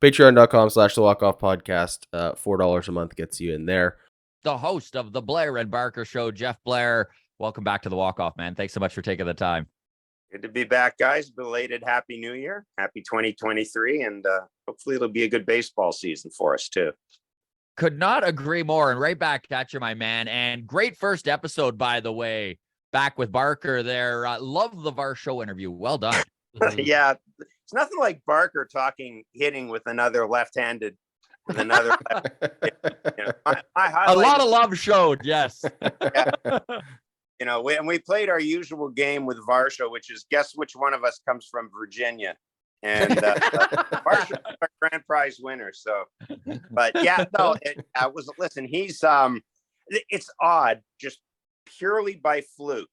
Patreon.com/the Walk-Off Podcast. $4 a month gets you in there. The host of the Blair and Barker Show, Jeff Blair. Welcome back to the Walk-Off, man. Thanks so much for taking the time. Good to be back, guys. Belated Happy New Year. Happy 2023. And hopefully it'll be a good baseball season for us, too. Could not agree more. And right back at you, my man. And great first episode, by the way, back with Barker there. Love the Varsho interview. Well done. Yeah. It's nothing like Barker hitting with another left-handed. With another a lot of love showed, yes. Yeah. We played our usual game with Varsho, which is guess which one of us comes from Virginia, and Varsho is our grand prize winner. So, but yeah, no, listen. He's it's odd, just purely by fluke.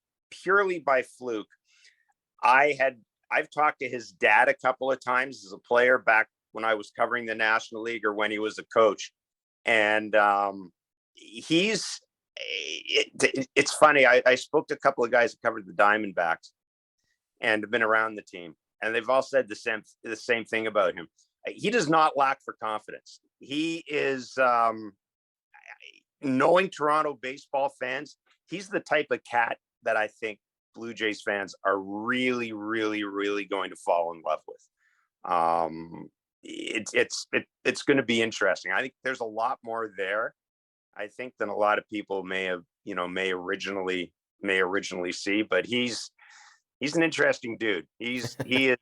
I've talked to his dad a couple of times as a player back when I was covering the National League or when he was a coach, and it's funny. I spoke to a couple of guys that covered the Diamondbacks and have been around the team, and they've all said the same thing about him. He does not lack for confidence. He is, knowing Toronto baseball fans, he's the type of cat that I think Blue Jays fans are really, really, really going to fall in love with. It's going to be interesting. I think there's a lot more there, I think, than a lot of people may originally see, but he's an interesting dude. He's going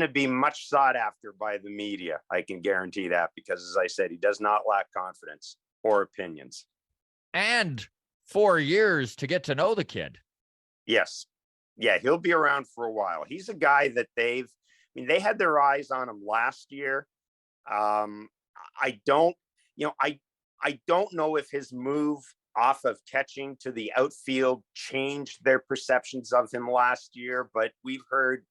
to be much sought after by the media. I can guarantee that, because as I said, he does not lack confidence or opinions. And 4 years to get to know the kid. Yes. Yeah. He'll be around for a while. He's a guy that they had their eyes on him last year. I don't know if his move off of catching to the outfield changed their perceptions of him last year, but we've heard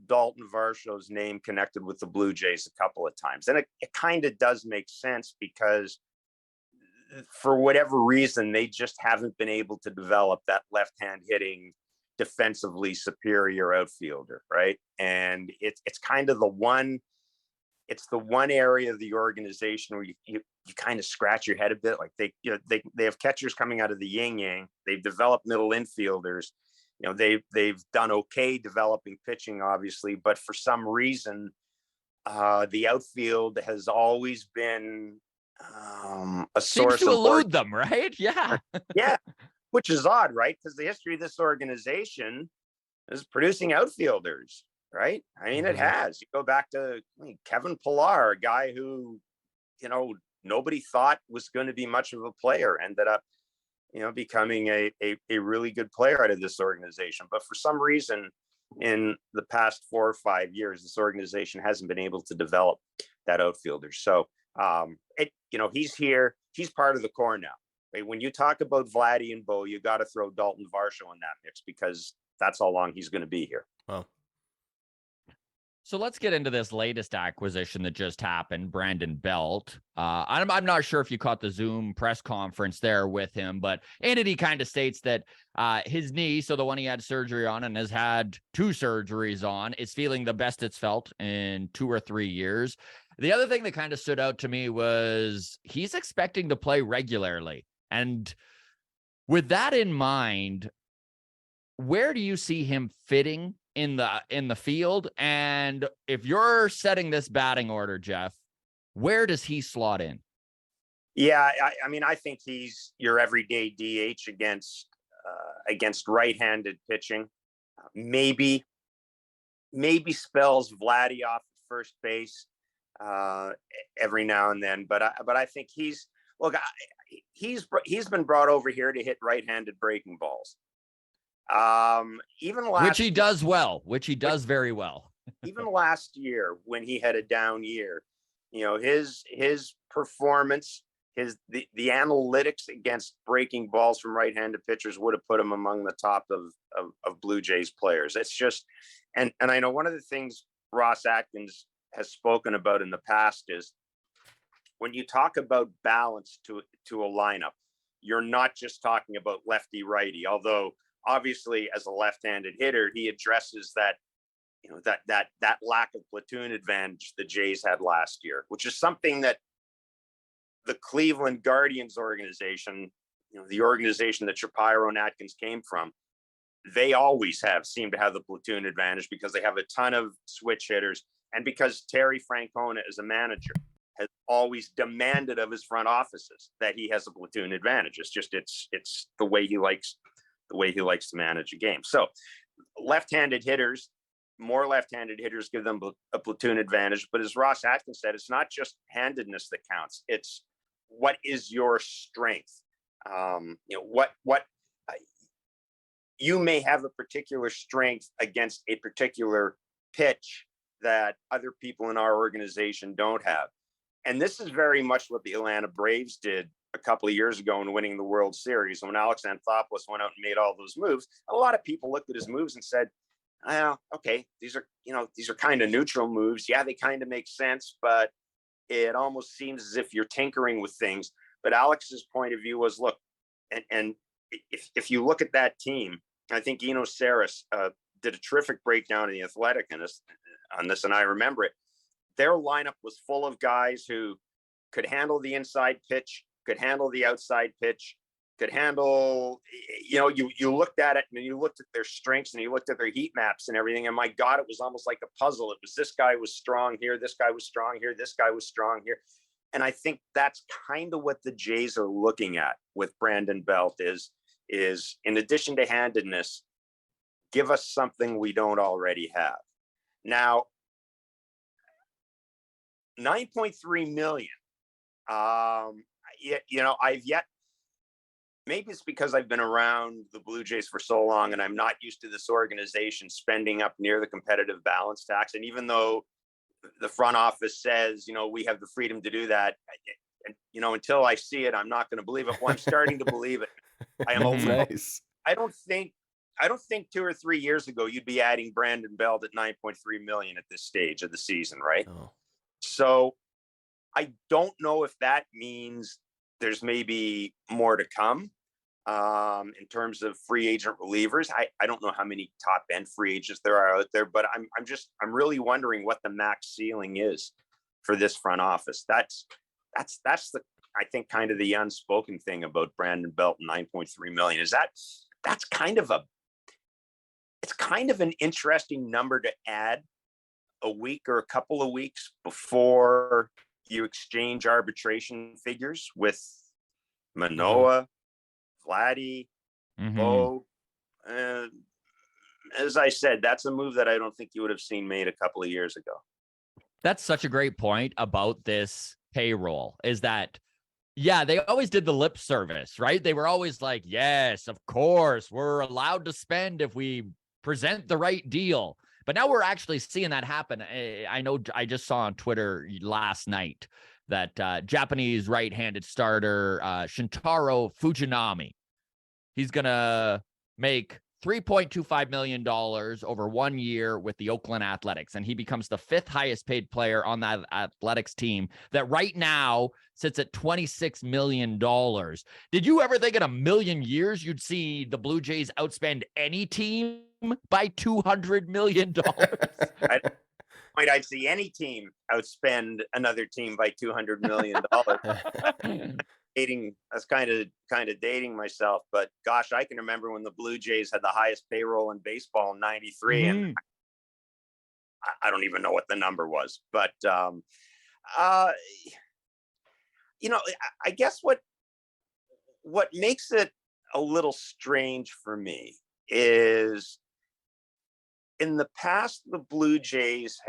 Dalton Varsho's name connected with the Blue Jays a couple of times. And it kind of does make sense, because for whatever reason, they just haven't been able to develop that left-hand hitting, defensively superior outfielder, right? And it's kind of the one area of the organization where you kind of scratch your head a bit. Like they have catchers coming out of the yin yang. They've developed middle infielders. They've done okay developing pitching, obviously, but for some reason, the outfield has always been a source to elude them, right? Yeah. Yeah. Which is odd, right? Because the history of this organization is producing outfielders, right? I mean, it has. You go back to Kevin Pillar, a guy who, nobody thought was going to be much of a player, ended up, becoming a really good player out of this organization. But for some reason, in the past 4 or 5 years, this organization hasn't been able to develop that outfielder. So, he's here. He's part of the core now. Right? When you talk about Vladdy and Bo, you got to throw Dalton Varsho in that mix, because that's how long he's going to be here. Wow. So let's get into this latest acquisition that just happened, Brandon Belt. I'm not sure if you caught the Zoom press conference there with him, but he kind of states that his knee, so the one he had surgery on and has had 2 surgeries on, is feeling the best it's felt in 2 or 3 years. The other thing that kind of stood out to me was he's expecting to play regularly. And with that in mind, where do you see him fitting in the field? And if you're setting this batting order, Jeff, where does he slot in? Yeah, I think he's your everyday DH against right-handed pitching. Maybe spells Vladdy off at first base every now and then, but I think he's been brought over here to hit right-handed breaking balls. Which he does very well. Even last year, when he had a down year, his performance, the analytics against breaking balls from right-handed pitchers would have put him among the top of Blue Jays players. It's just, and I know one of the things Ross Atkins has spoken about in the past is when you talk about balance to a lineup, you're not just talking about lefty righty, although obviously as a left-handed hitter, he addresses that that lack of platoon advantage the Jays had last year, which is something that the Cleveland Guardians organization, the organization that Shapiro and Atkins came from, they always seem to have the platoon advantage because they have a ton of switch hitters, and because Terry Francona as a manager has always demanded of his front offices that he has a platoon advantage. It's the way he likes to manage a game. So more left-handed hitters give them a platoon advantage. But as Ross Atkins said, it's not just handedness that counts. It's what is your strength. You may have a particular strength against a particular pitch that other people in our organization don't have. And this is very much what the Atlanta Braves did a couple of years ago in winning the World Series. When Alex Anthopoulos went out and made all those moves, a lot of people looked at his moves and said, oh, okay, these are kind of neutral moves. Yeah, they kind of make sense, but it almost seems as if you're tinkering with things. But Alex's point of view was, look, and if you look at that team, I think Eno Saris did a terrific breakdown in The Athletic on this, and I remember it. Their lineup was full of guys who could handle the inside pitch, could handle the outside pitch, could handle, you looked at it and you looked at their strengths and you looked at their heat maps and everything. And my God, it was almost like a puzzle. It was this guy was strong here, this guy was strong here, this guy was strong here. And I think that's kind of what the Jays are looking at with Brandon Belt is in addition to handedness, give us something we don't already have. Now, $9.3 million. I've yet, maybe it's because I've been around the Blue Jays for so long and I'm not used to this organization spending up near the competitive balance tax. And even though the front office says, we have the freedom to do that, until I see it, I'm not going to believe it. Well, I'm starting to believe it. I am Nice. I don't think 2 or 3 years ago you'd be adding Brandon Belt at $9.3 million at this stage of the season, right? Oh. So I don't know if that means there's maybe more to come in terms of free agent relievers. I don't know how many top end free agents there are out there, but I'm really wondering what the max ceiling is for this front office. That's the, I think, kind of the unspoken thing about Brandon Belt and $9.3 million is that's kind of an interesting number to add a week or a couple of weeks before you exchange arbitration figures with Manoah, Vladdy, Bo. As I said, that's a move that I don't think you would have seen made a couple of years ago. That's such a great point about this payroll is that, yeah, they always did the lip service, right? They were always like, yes, of course, we're allowed to spend if we present the right deal. But now we're actually seeing that happen. I know I just saw on Twitter last night that Japanese right-handed starter Shintaro Fujinami, he's going to make $3.25 million over 1 year with the Oakland Athletics. And he becomes the 5th highest paid player on that Athletics team that right now sits at $26 million. Did you ever think in a million years you'd see the Blue Jays outspend any team by $200 million? I'd see any team outspend another team by $200 million. That's kind of dating myself, but gosh, I can remember when the Blue Jays had the highest payroll in baseball in '93, and I don't even know what the number was, but I guess what makes it a little strange for me is in the past, the Blue Jays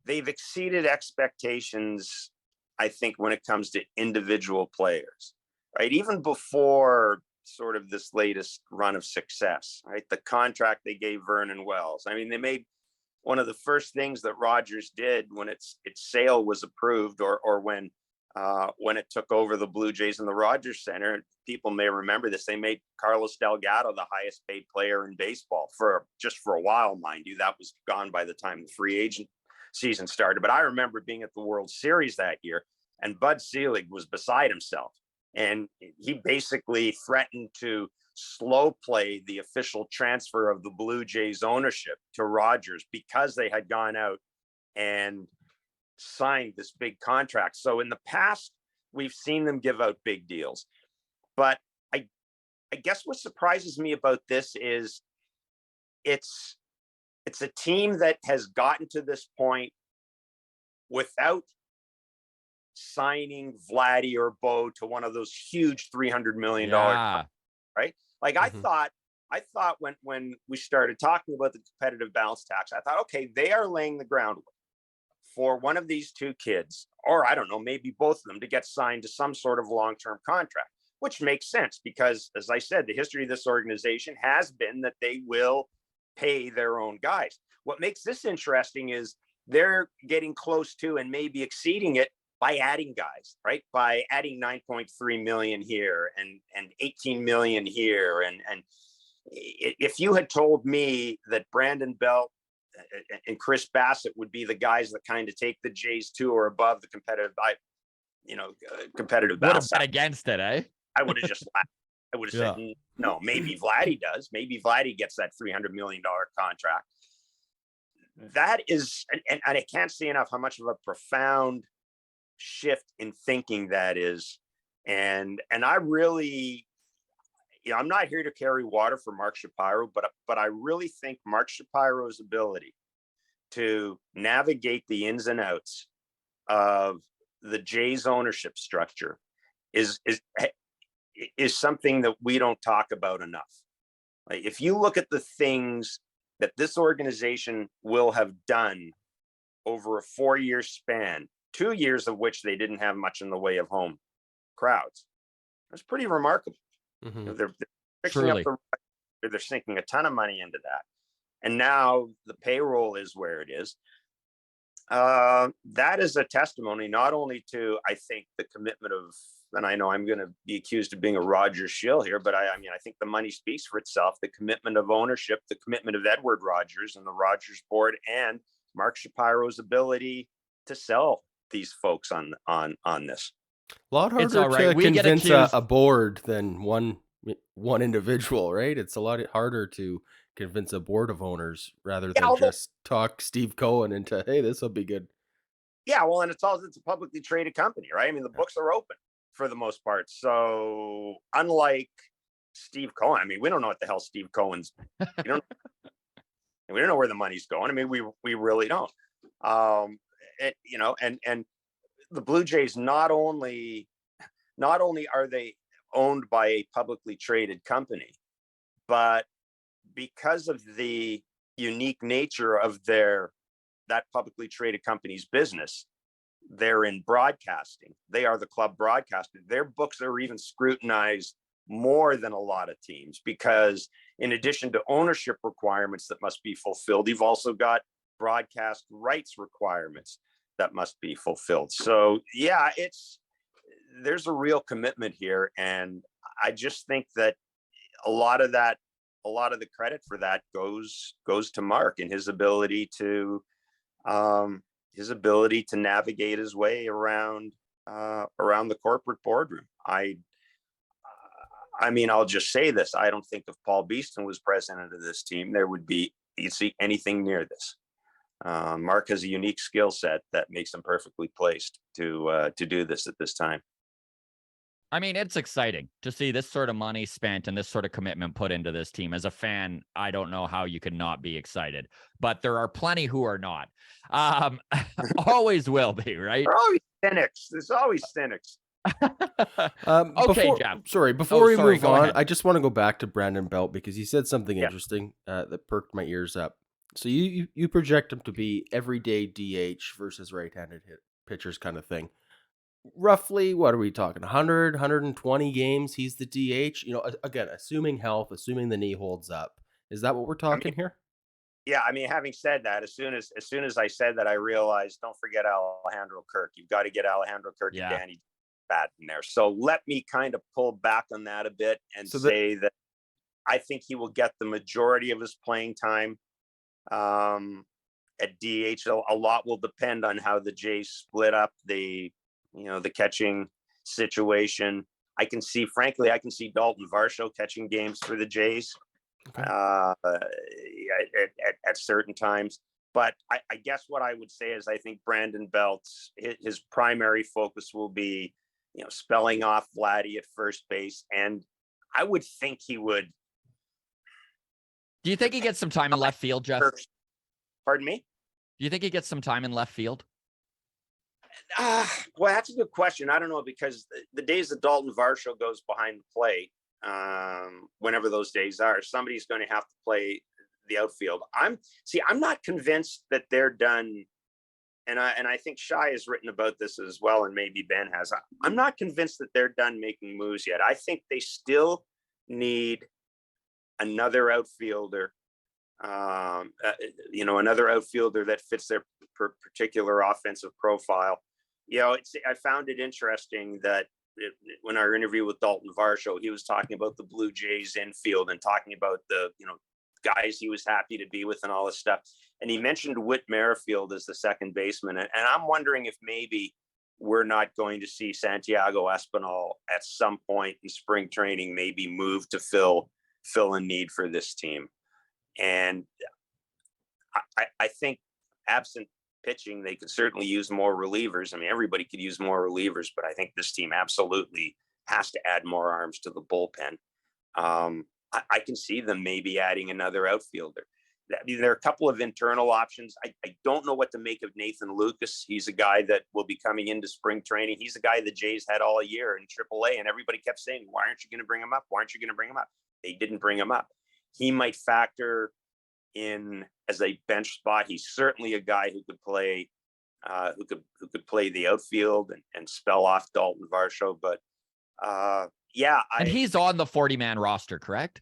they've exceeded expectations, I think, when it comes to individual players, right? Even before sort of this latest run of success, right? The contract they gave Vernon Wells. I mean, they made one of the first things that Rogers did when its sale was approved or when it took over the Blue Jays in the Rogers Center. People may remember this. They made Carlos Delgado the highest paid player in baseball for a while, mind you. That was gone by the time the free agent season started. But I remember being at the World Series that year, and Bud Selig was beside himself. And he basically threatened to slow play the official transfer of the Blue Jays ownership to Rogers because they had gone out and signed this big contract. So in the past, we've seen them give out big deals. But I guess what surprises me about this is it's a team that has gotten to this point without signing Vladdy or Bo to one of those huge $300 million, right? Like I thought when we started talking about the competitive balance tax, I thought, okay, they are laying the groundwork for one of these two kids, or I don't know, maybe both of them, to get signed to some sort of long-term contract, which makes sense because, as I said, the history of this organization has been that they will pay their own guys. What makes this interesting is they're getting close to and maybe exceeding it by adding guys, right? By adding 9.3 million here and 18 million here. And if you had told me that Brandon Belt and Chris Bassett would be the guys that kind of take the Jays to or above the competitive Would have bet against it, eh? I would have just laughed. I would have said, no, maybe Vladdy does. Maybe Vladdy gets that $300 million contract. That is, and I can't say enough how much of a profound shift in thinking that is. And I really, I'm not here to carry water for Mark Shapiro, but I really think Mark Shapiro's ability to navigate the ins and outs of the Jays ownership structure is something that we don't talk about enough. Like, if you look at the things that this organization will have done over a 4-year span, 2 years of which they didn't have much in the way of home crowds, that's pretty remarkable. They're fixing up they're sinking a ton of money into that. And now the payroll is where it is. That is a testimony not only to, I think, the commitment of, and I know I'm going to be accused of being a Rogers shill here, but I mean, I think the money speaks for itself. The commitment of ownership, the commitment of Edward Rogers and the Rogers board, and Mark Shapiro's ability to sell these folks on this. A lot harder to convince a board than one individual, right? It's a lot harder to convince a board of owners rather than just talk Steve Cohen into, hey, this will be good. Yeah, well, and it's a publicly traded company, right? I mean, the books are open for the most part. So unlike Steve Cohen, I mean, we don't know what the hell Steve Cohen's, we don't know where the money's going. I mean, we really don't. And the Blue Jays, not only are they owned by a publicly traded company, but because of the unique nature of that publicly traded company's business, they're in broadcasting. They are the club broadcaster. Their books are even scrutinized more than a lot of teams, because in addition to ownership requirements that must be fulfilled, you've also got broadcast rights requirements that must be fulfilled. So yeah, there's a real commitment here. And I just think that a lot of the credit for that goes to Mark and his ability to navigate his way around the corporate boardroom. I mean, I'll just say this. I don't think if Paul Beeston was president of this team, you'd see anything near this. Mark has a unique skill set that makes him perfectly placed to do this at this time. I mean, it's exciting to see this sort of money spent and this sort of commitment put into this team. As a fan, I don't know how you could not be excited, but there are plenty who are not. Always will be, right? There's always cynics. There's always cynics. Okay, Jeff. Before we move on, I just want to go back to Brandon Belt because he said something interesting that perked my ears up. So you project him to be everyday DH versus right-handed pitchers kind of thing. Roughly, what are we talking? 100, 120 games. He's the DH. Again, assuming health, assuming the knee holds up. Is that what we're talking here? Yeah, I mean, having said that, as soon as I said that, I realized, don't forget Alejandro Kirk. You've got to get Alejandro Kirk and Danny Bat in there. So let me kind of pull back on that a bit and say that I think he will get the majority of his playing time at DH. A lot will depend on how the Jays split up the catching situation. I can see Dalton Varsho catching games for the Jays at certain times. But I guess what I would say is I think Brandon Belt's his primary focus will be, spelling off Vladdy at first base. And I would think he would. Do you think he gets some time in left field, Jeff? Pardon me? Do you think he gets some time in left field? Well, that's a good question. I don't know, because the days that Dalton Varsho goes behind the plate, whenever those days are, somebody's going to have to play the outfield. I'm not convinced that they're done. And I think Shai has written about this as well, and maybe Ben has. I'm not convinced that they're done making moves yet. I think they still need another outfielder, another outfielder that fits their particular offensive profile. I found it interesting that when our interview with Dalton Varsho, he was talking about the Blue Jays infield and talking about the, guys he was happy to be with and all this stuff. And he mentioned Whit Merrifield as the second baseman. And I'm wondering if maybe we're not going to see Santiago Espinal at some point in spring training, maybe move to fill a need for this team. And I think absent pitching, they could certainly use more relievers. I mean, everybody could use more relievers, but I think this team absolutely has to add more arms to the bullpen. I can see them maybe adding another outfielder. There are a couple of internal options. I don't know what to make of Nathan Lucas. He's a guy that will be coming into spring training. He's a guy the Jays had all year in AAA, and everybody kept saying, why aren't you going to bring him up? Why aren't you going to bring him up? They didn't bring him up. He might factor in as a bench spot. He's certainly a guy who could play, who could play the outfield and spell off Dalton Varsho. But and he's on the 40-man roster, correct?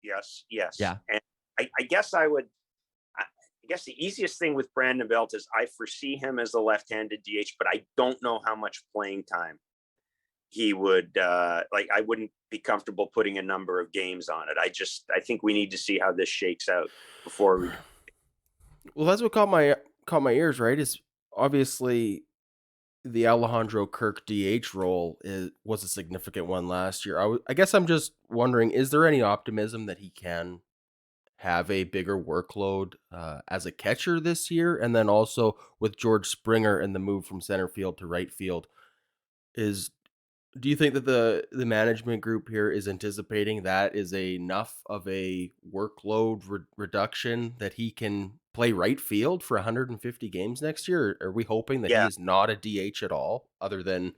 Yes. Yeah. And I guess the easiest thing with Brandon Belt is I foresee him as a left-handed DH, but I don't know how much playing time he would I wouldn't be comfortable putting a number of games on it. I think we need to see how this shakes out before we. Well, that's what caught my ears, right? Is obviously the Alejandro Kirk DH role was a significant one last year. I guess I'm just wondering, is there any optimism that he can have a bigger workload as a catcher this year? And then also with George Springer and the move from center field to right field, do you think that the management group here is anticipating that is enough of a workload reduction that he can play right field for 150 games next year? Or are we hoping that he is not a DH at all, other than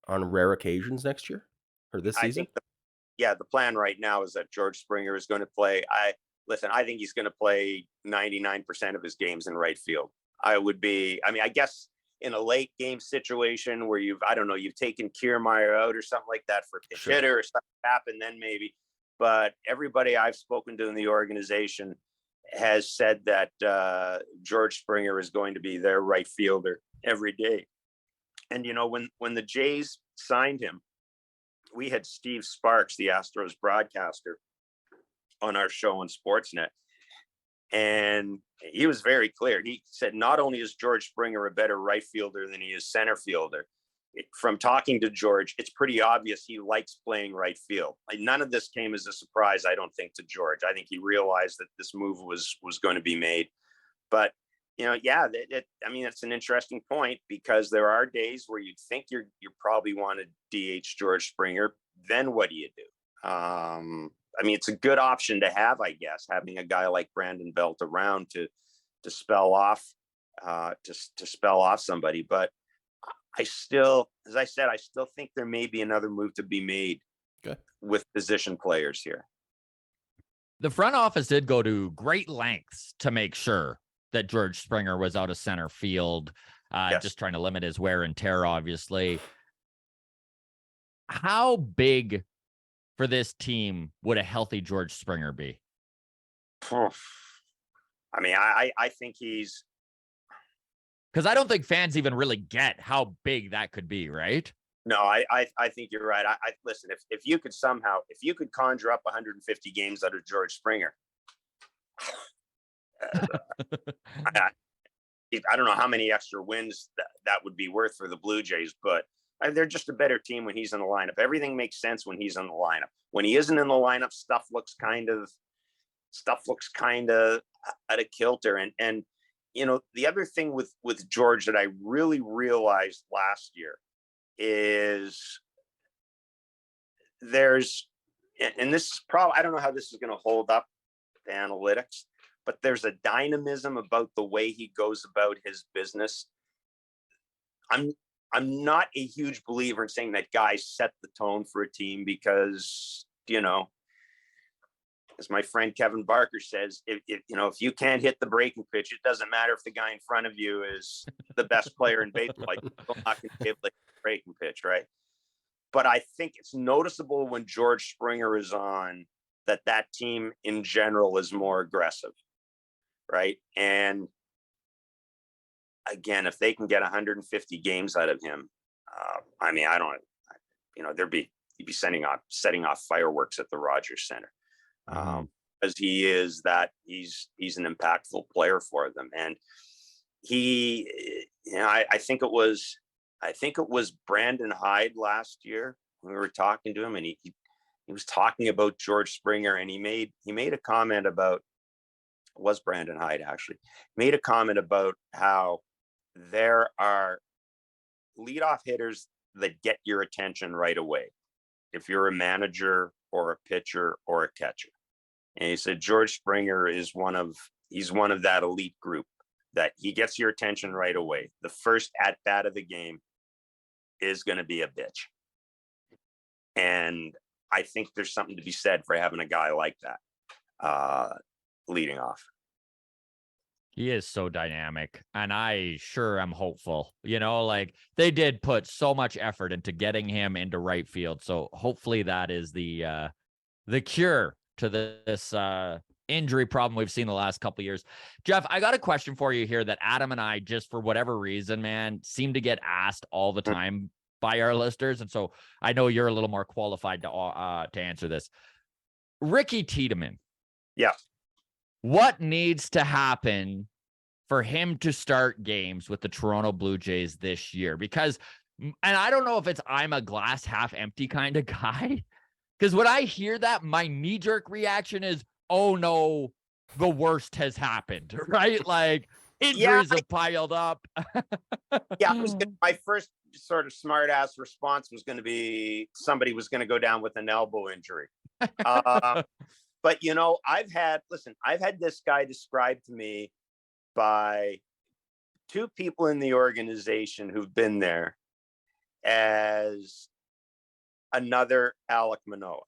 on rare occasions next year or this season? The plan right now is that George Springer is going to play. I think he's going to play 99% of his games in right field. I guess in a late game situation where you've taken Kiermaier out or something like that for Bichette or something happened, then maybe. But everybody I've spoken to in the organization has said that George Springer is going to be their right fielder every day. And, when the Jays signed him, we had Steve Sparks, the Astros broadcaster, on our show on Sportsnet. And he was very clear. He said, not only is George Springer a better right fielder than he is center fielder, from talking to George, it's pretty obvious he likes playing right field. None of this came as a surprise, I don't think, to George. I think he realized that this move was going to be made. But, it's an interesting point, because there are days where you'd think you probably want to DH George Springer. Then what do you do? It's a good option to have, I guess, having a guy like Brandon Belt around to spell off somebody. But I still think there may be another move to be made with position players here. The front office did go to great lengths to make sure that George Springer was out of center field, just trying to limit his wear and tear, obviously. How big for this team would a healthy George Springer be? I think he's... Because I don't think fans even really get how big that could be, right? No, I think you're right. Listen, if you could conjure up 150 games out of George Springer, I don't know how many extra wins that would be worth for the Blue Jays, but they're just a better team when he's in the lineup. Everything makes sense when he's in the lineup. When he isn't in the lineup, stuff looks kind of out of kilter. And the other thing with George that I really realized last year is and this is probably, I don't know how this is going to hold up the analytics, but there's a dynamism about the way he goes about his business. I'm not a huge believer in saying that guys set the tone for a team because, as my friend Kevin Barker says, if you can't hit the breaking pitch, it doesn't matter if the guy in front of you is the best player in baseball. You're still not going to be able to hit the breaking pitch, right? But I think it's noticeable when George Springer is on that team in general is more aggressive, right? And again, if they can get 150 games out of him, he'd be setting off fireworks at the Rogers Center. Because he's an impactful player for them. And I think it was Brandon Hyde last year when we were talking to him, and he was talking about George Springer, and he made a comment about, it was Brandon Hyde actually, made a comment about how there are leadoff hitters that get your attention right away if you're a manager or a pitcher or a catcher. And he said George Springer is one of that elite group that he gets your attention right away. The first at bat of the game is going to be a bitch. And I think there's something to be said for having a guy like that leading off. He is so dynamic, and I sure am hopeful. They did put so much effort into getting him into right field. So hopefully that is the cure to this injury problem we've seen the last couple of years. Jeff, I got a question for you here that Adam and I, just for whatever reason, man, seem to get asked all the time by our listeners. And so I know you're a little more qualified to answer this. Ricky Tiedemann. Yeah. What needs to happen for him to start games with the Toronto Blue Jays this year? Because, and I don't know if I'm a glass half empty kind of guy, because when I hear that, my knee-jerk reaction is, oh no, the worst has happened, right? Like, injuries have piled up. My first sort of smart ass response was going to be somebody was going to go down with an elbow injury. But I've had this guy described to me by two people in the organization who've been there as another Alek Manoah.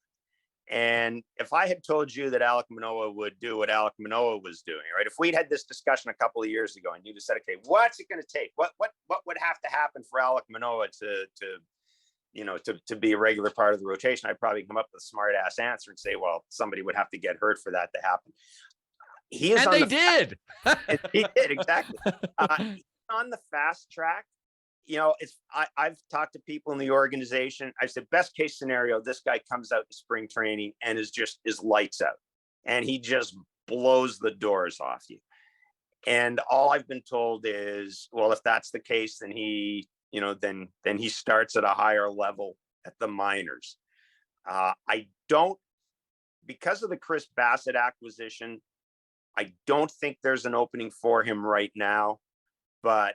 And if I had told you that Alek Manoah would do what Alek Manoah was doing, right? If we'd had this discussion a couple of years ago and you'd have said, okay, what's it going to take? What would have to happen for Alek Manoah to be a regular part of the rotation? I'd probably come up with a smart ass answer and say, well, somebody would have to get hurt for that to happen. He did, exactly. He's on the fast track. I've talked to people in the organization. I said, best case scenario, this guy comes out in spring training and is lights out, and he just blows the doors off you. And all I've been told is, well, if that's the case, then he starts at a higher level at the minors. Because of the Chris Bassett acquisition, I don't think there's an opening for him right now, but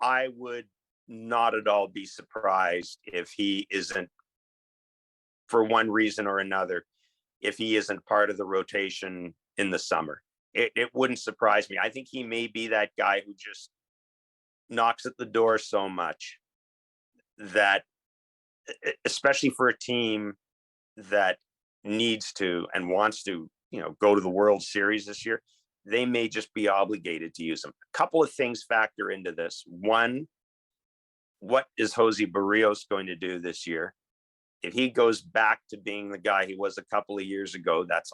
I would not at all be surprised if he isn't, for one reason or another, if he isn't part of the rotation in the summer. It wouldn't surprise me. I think he may be that guy who just knocks at the door so much that, especially for a team that needs to and wants to, go to the World Series this year, they may just be obligated to use him. A couple of things factor into this. One, what is Jose Barrios going to do this year? If he goes back to being the guy he was a couple of years ago, that's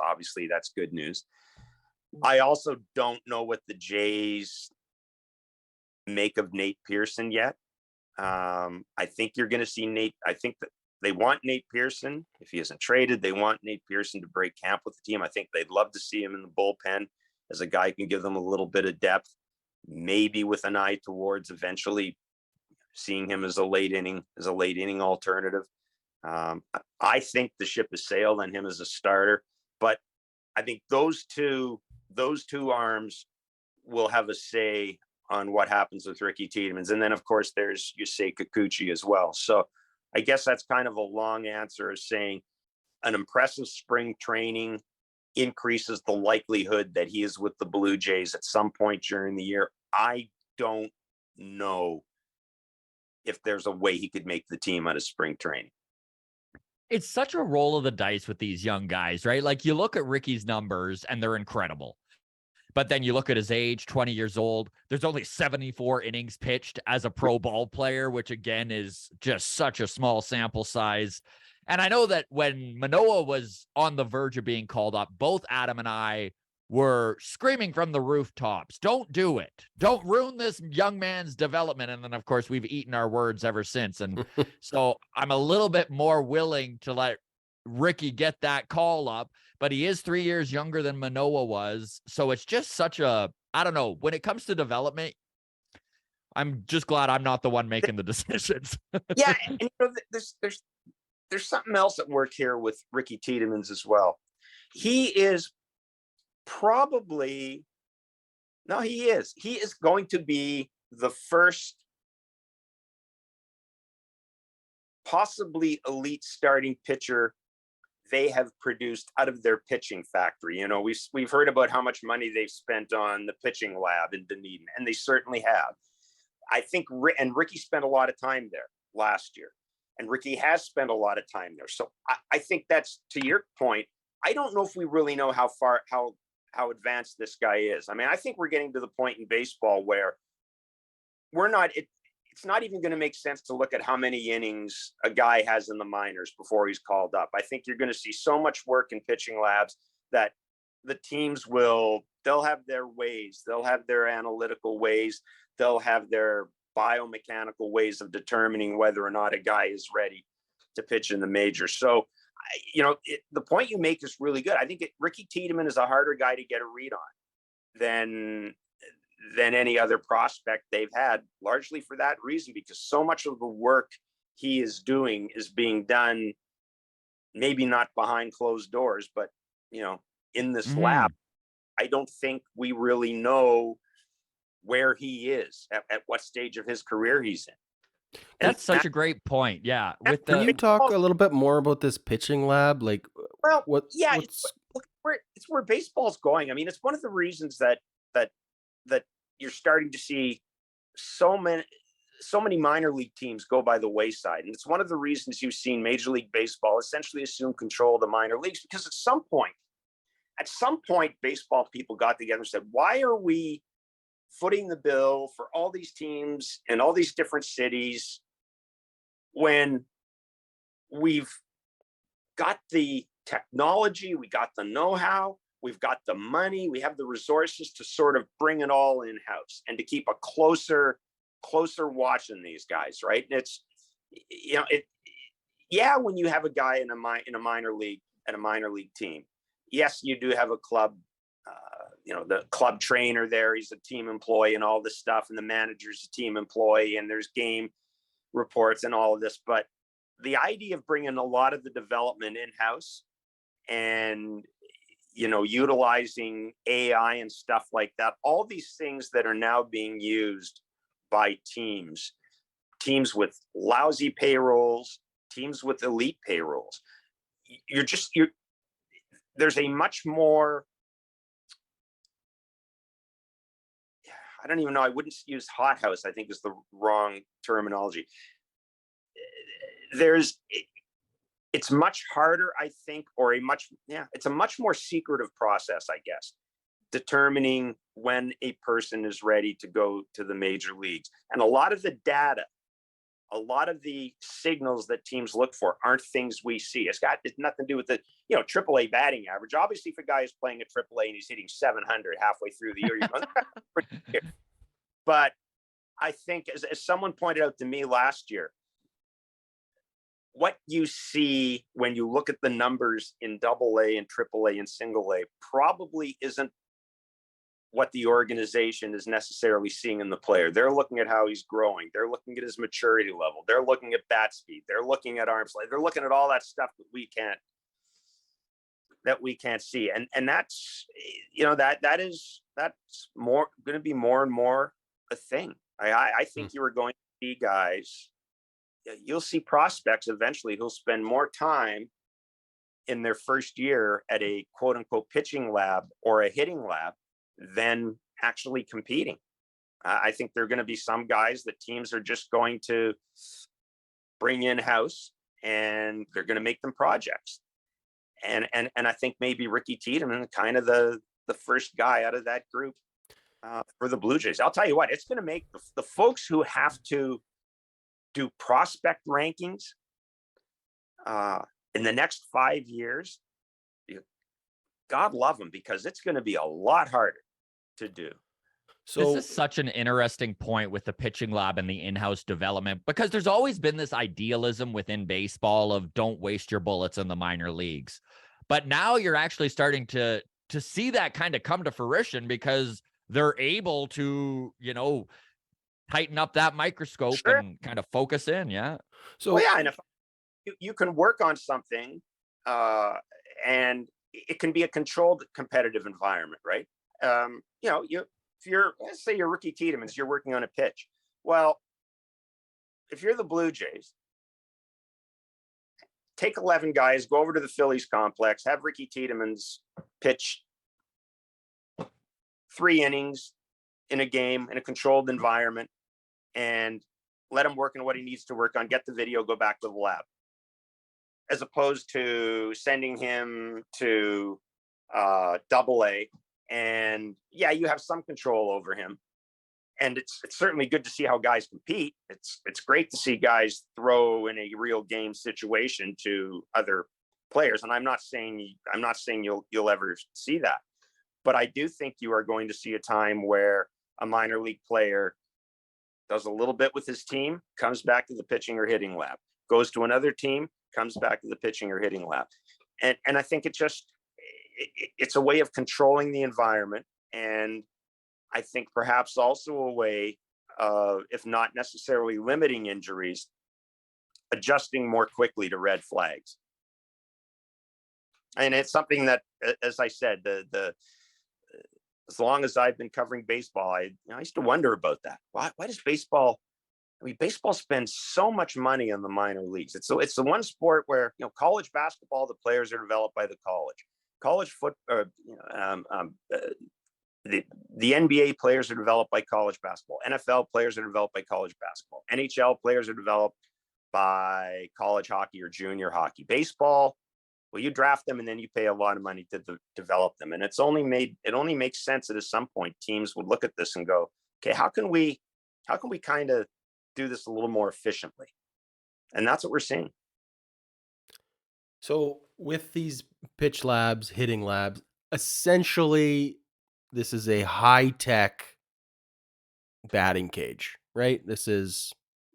good news. I also don't know what the Jays make of Nate Pearson yet. I think you're going to see Nate. I think that they want Nate Pearson. If he isn't traded, they want Nate Pearson to break camp with the team. I think they'd love to see him in the bullpen as a guy who can give them a little bit of depth, maybe with an eye towards eventually seeing him as a late inning alternative. I think the ship has sailed on him as a starter, but I think those two arms will have a say on what happens with Ricky Tiedemann. And then, of course, there's Yusei Kikuchi as well. So I guess that's kind of a long answer of saying an impressive spring training increases the likelihood that he is with the Blue Jays at some point during the year. I don't know if there's a way he could make the team out of spring training. It's such a roll of the dice with these young guys, right? Like you look at Ricky's numbers and they're incredible. But then you look at his age, 20 years old. There's only 74 innings pitched as a pro ball player, which again is just such a small sample size. And I know that when Manoah was on the verge of being called up, both Adam and I were screaming from the rooftops, don't do it. Don't ruin this young man's development. And then, of course, we've eaten our words ever since. And so I'm a little bit more willing to let Ricky get that call up, but he is 3 years younger than Manoah was. So it's just such a, I don't know, when it comes to development, I'm just glad I'm not the one making the decisions. Yeah. And you know, there's something else at work here with Ricky Tiedemann as well. He is going to be the first possibly elite starting pitcher they have produced out of their pitching factory. You know, we've heard about how much money they've spent on the pitching lab in Dunedin, and they certainly have. I think, and Ricky spent a lot of time there last year, and Ricky has spent a lot of time there. So I think that's, to your point, I don't know if we really know how advanced this guy is. I mean, I think we're getting to the point in baseball where it's not even going to make sense to look at how many innings a guy has in the minors before he's called up. I think you're going to see so much work in pitching labs that the teams they'll have their ways. They'll have their analytical ways. They'll have their biomechanical ways of determining whether or not a guy is ready to pitch in the majors. So, you know, the point you make is really good. I think Ricky Tiedemann is a harder guy to get a read on than any other prospect they've had, largely for that reason, because so much of the work he is doing is being done, maybe not behind closed doors, but, you know, in this lab. I don't think we really know where he is, at what stage of his career he's in. That's such a great point. Yeah. Can you talk a little bit more about this pitching lab? Like, it's where baseball's going. I mean, it's one of the reasons that you're starting to see so many minor league teams go by the wayside. And it's one of the reasons you've seen Major League Baseball essentially assume control of the minor leagues, because at some point, baseball people got together and said, why are we footing the bill for all these teams in all these different cities when we've got the technology, we got the know-how, we've got the money, we have the resources to sort of bring it all in-house and to keep a closer watch on these guys, right? And it's, you know, when you have a guy in a minor league, at a minor league team, yes, you do have a club, you know, the club trainer there, he's a team employee and all this stuff, and the manager's a team employee, and there's game reports and all of this. But the idea of bringing a lot of the development in-house and, you know, utilizing AI and stuff like that, all these things that are now being used by teams with lousy payrolls, teams with elite payrolls, there's a much more, I don't even know, I wouldn't use hothouse, I think is the wrong terminology. It's much harder, I think, it's a much more secretive process, I guess, determining when a person is ready to go to the major leagues. And a lot of the data, a lot of the signals that teams look for aren't things we see. It's nothing to do with the, you know, AAA batting average. Obviously, if a guy is playing at AAA and he's hitting 700 halfway through the year, but I think, as someone pointed out to me last year, what you see when you look at the numbers in AA and AAA and single A probably isn't what the organization is necessarily seeing in the player. They're looking at how he's growing. They're looking at his maturity level. They're looking at bat speed. They're looking at arm length. They're looking at all that stuff that we can't see. And that's, that's more going to be more and more a thing. I think you are going to see guys, you'll see prospects eventually who'll spend more time in their first year at a quote unquote pitching lab or a hitting lab than actually competing. I think there are going to be some guys that teams are just going to bring in house and they're going to make them projects. And I think maybe Ricky Tiedemann, kind of the first guy out of that group for the Blue Jays. I'll tell you what, it's going to make the folks who have to do prospect rankings in the next 5 years, God love them, because it's going to be a lot harder to do. So this is such an interesting point with the pitching lab and the in-house development, because there's always been this idealism within baseball of don't waste your bullets in the minor leagues. But now you're actually starting to see that kind of come to fruition, because they're able to, tighten up that microscope and kind of focus in. Yeah. So and if you can work on something and it can be a controlled competitive environment, right? If you're, let's say you're Ricky Tiedemann, you're working on a pitch. Well, if you're the Blue Jays, take 11 guys, go over to the Phillies complex, have Ricky Tiedemann's pitch 3 innings in a game in a controlled environment, and let him work on what he needs to work on, get the video, go back to the lab. As opposed to sending him to AA, and you have some control over him. And it's certainly good to see how guys compete. It's great to see guys throw in a real game situation to other players. And I'm not saying you'll ever see that, but I do think you are going to see a time where a minor league player does a little bit with his team, comes back to the pitching or hitting lab, goes to another team, comes back to the pitching or hitting lab. And I think it's a way of controlling the environment. And I think perhaps also a way of, if not necessarily limiting injuries, adjusting more quickly to red flags. And it's something that, as I said, as long as I've been covering baseball, I used to wonder about that. Why does baseball? Baseball spends so much money on the minor leagues. It's the one sport where, college basketball, the players are developed by the college football, the NBA players are developed by college basketball. NFL players are developed by college basketball. NHL players are developed by college hockey or junior hockey. Baseball, well, you draft them and then you pay a lot of money to develop them. And it only makes sense that at some point teams would look at this and go, okay, how can we kind of do this a little more efficiently? And that's what we're seeing. So with these pitch labs, hitting labs, essentially this is a high-tech batting cage, right?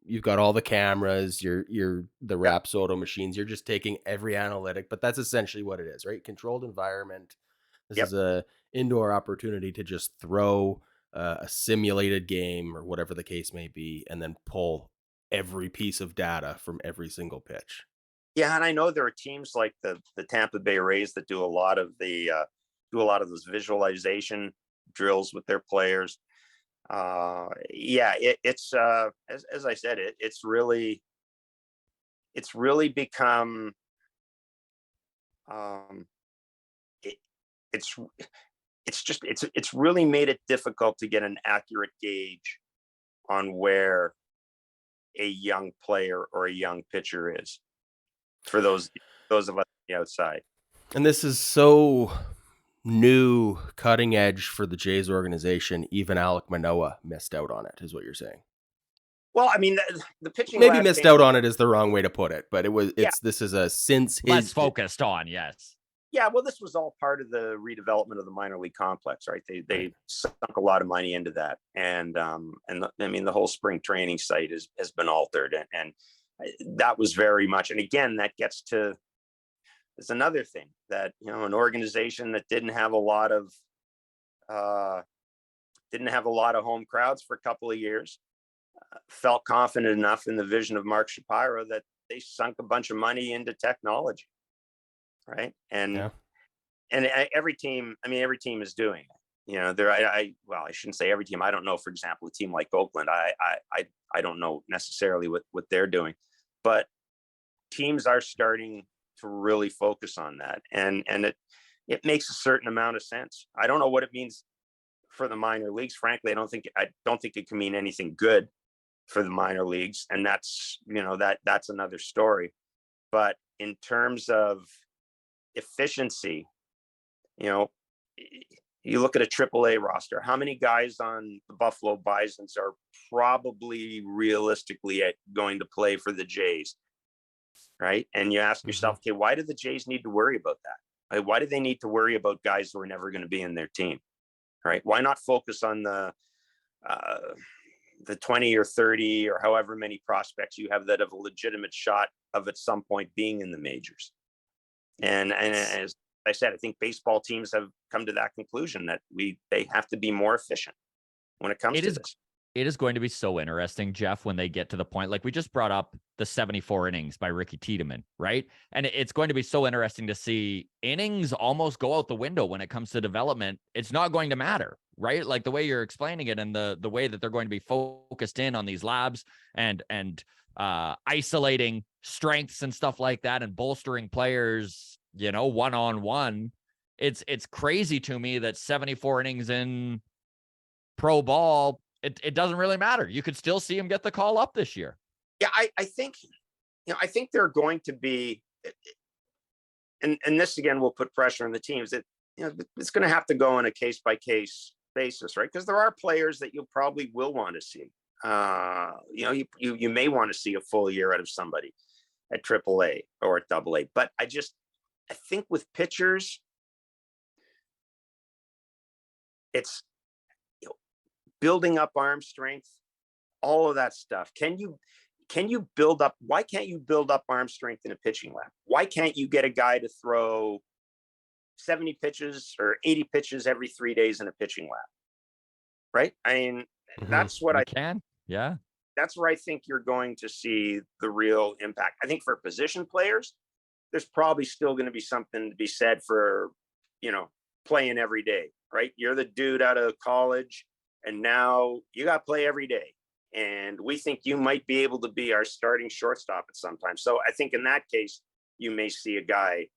You've got all the cameras, the Rapsodo machines, you're just taking every analytic, but that's essentially what it is, right? Controlled environment. This is a indoor opportunity to just throw a simulated game or whatever the case may be, and then pull every piece of data from every single pitch. Yeah, and I know there are teams like the Tampa Bay Rays that do a lot of those visualization drills with their players. It's as I said, it's really become it's really made it difficult to get an accurate gauge on where a young player or a young pitcher is for those of us on the outside. And this is so new, cutting edge for the Jays organization. Even Alek Manoah missed out on it, is what you're saying. Well, I mean, the pitching maybe missed out on it is the wrong way to put it, but this is less focused on. Yes. Yeah, well, this was all part of the redevelopment of the minor league complex, right? They sunk a lot of money into that, and the whole spring training site has been altered, and that was very much. And again, that gets to, it's another thing that an organization that didn't have a lot of didn't have a lot of home crowds for a couple of years. Felt confident enough in the vision of Mark Shapiro that they sunk a bunch of money into technology, right? And every team is doing it. You know, I shouldn't say every team. I don't know, for example, a team like Oakland, I don't know necessarily what they're doing, but teams are starting to really focus on that. And it makes a certain amount of sense. I don't know what it means for the minor leagues. Frankly, I don't think it can mean anything good for the minor leagues. And that's, that's another story. But in terms of efficiency, you look at a AAA roster, how many guys on the Buffalo Bisons are probably realistically going to play for the Jays, right? And you ask yourself, okay, why do the Jays need to worry about that? Why do they need to worry about guys who are never going to be in their team, right? Why not focus on the 20 or 30 or however many prospects you have that have a legitimate shot of at some point being in the majors? And as I said, I think baseball teams have come to that conclusion that they have to be more efficient when it comes to this. It is going to be so interesting, Jeff, when they get to the point, like we just brought up the 74 innings by Ricky Tiedemann, right? And it's going to be so interesting to see innings almost go out the window when it comes to development. It's not going to matter, right? Like the way you're explaining it and the way that they're going to be focused in on these labs and isolating strengths and stuff like that and bolstering players, one-on-one. It's crazy to me that 74 innings in pro ball, it doesn't really matter. You could still see him get the call up this year. Yeah, I think they're going to be, and this again will put pressure on the teams that it's going to have to go on a case by case basis, right? Because there are players that you probably will want to see. You may want to see a full year out of somebody at AAA or at AA, but I think with pitchers, it's building up arm strength, all of that stuff. Can you build up? Why can't you build up arm strength in a pitching lab? Why can't you get a guy to throw 70 pitches or 80 pitches every 3 days in a pitching lab? Right? I mean, that's what I can. Yeah. That's where I think you're going to see the real impact. I think for position players, there's probably still going to be something to be said for, playing every day, right? You're the dude out of college and now you got to play every day. And we think you might be able to be our starting shortstop at some time. So I think in that case, you may see a guy,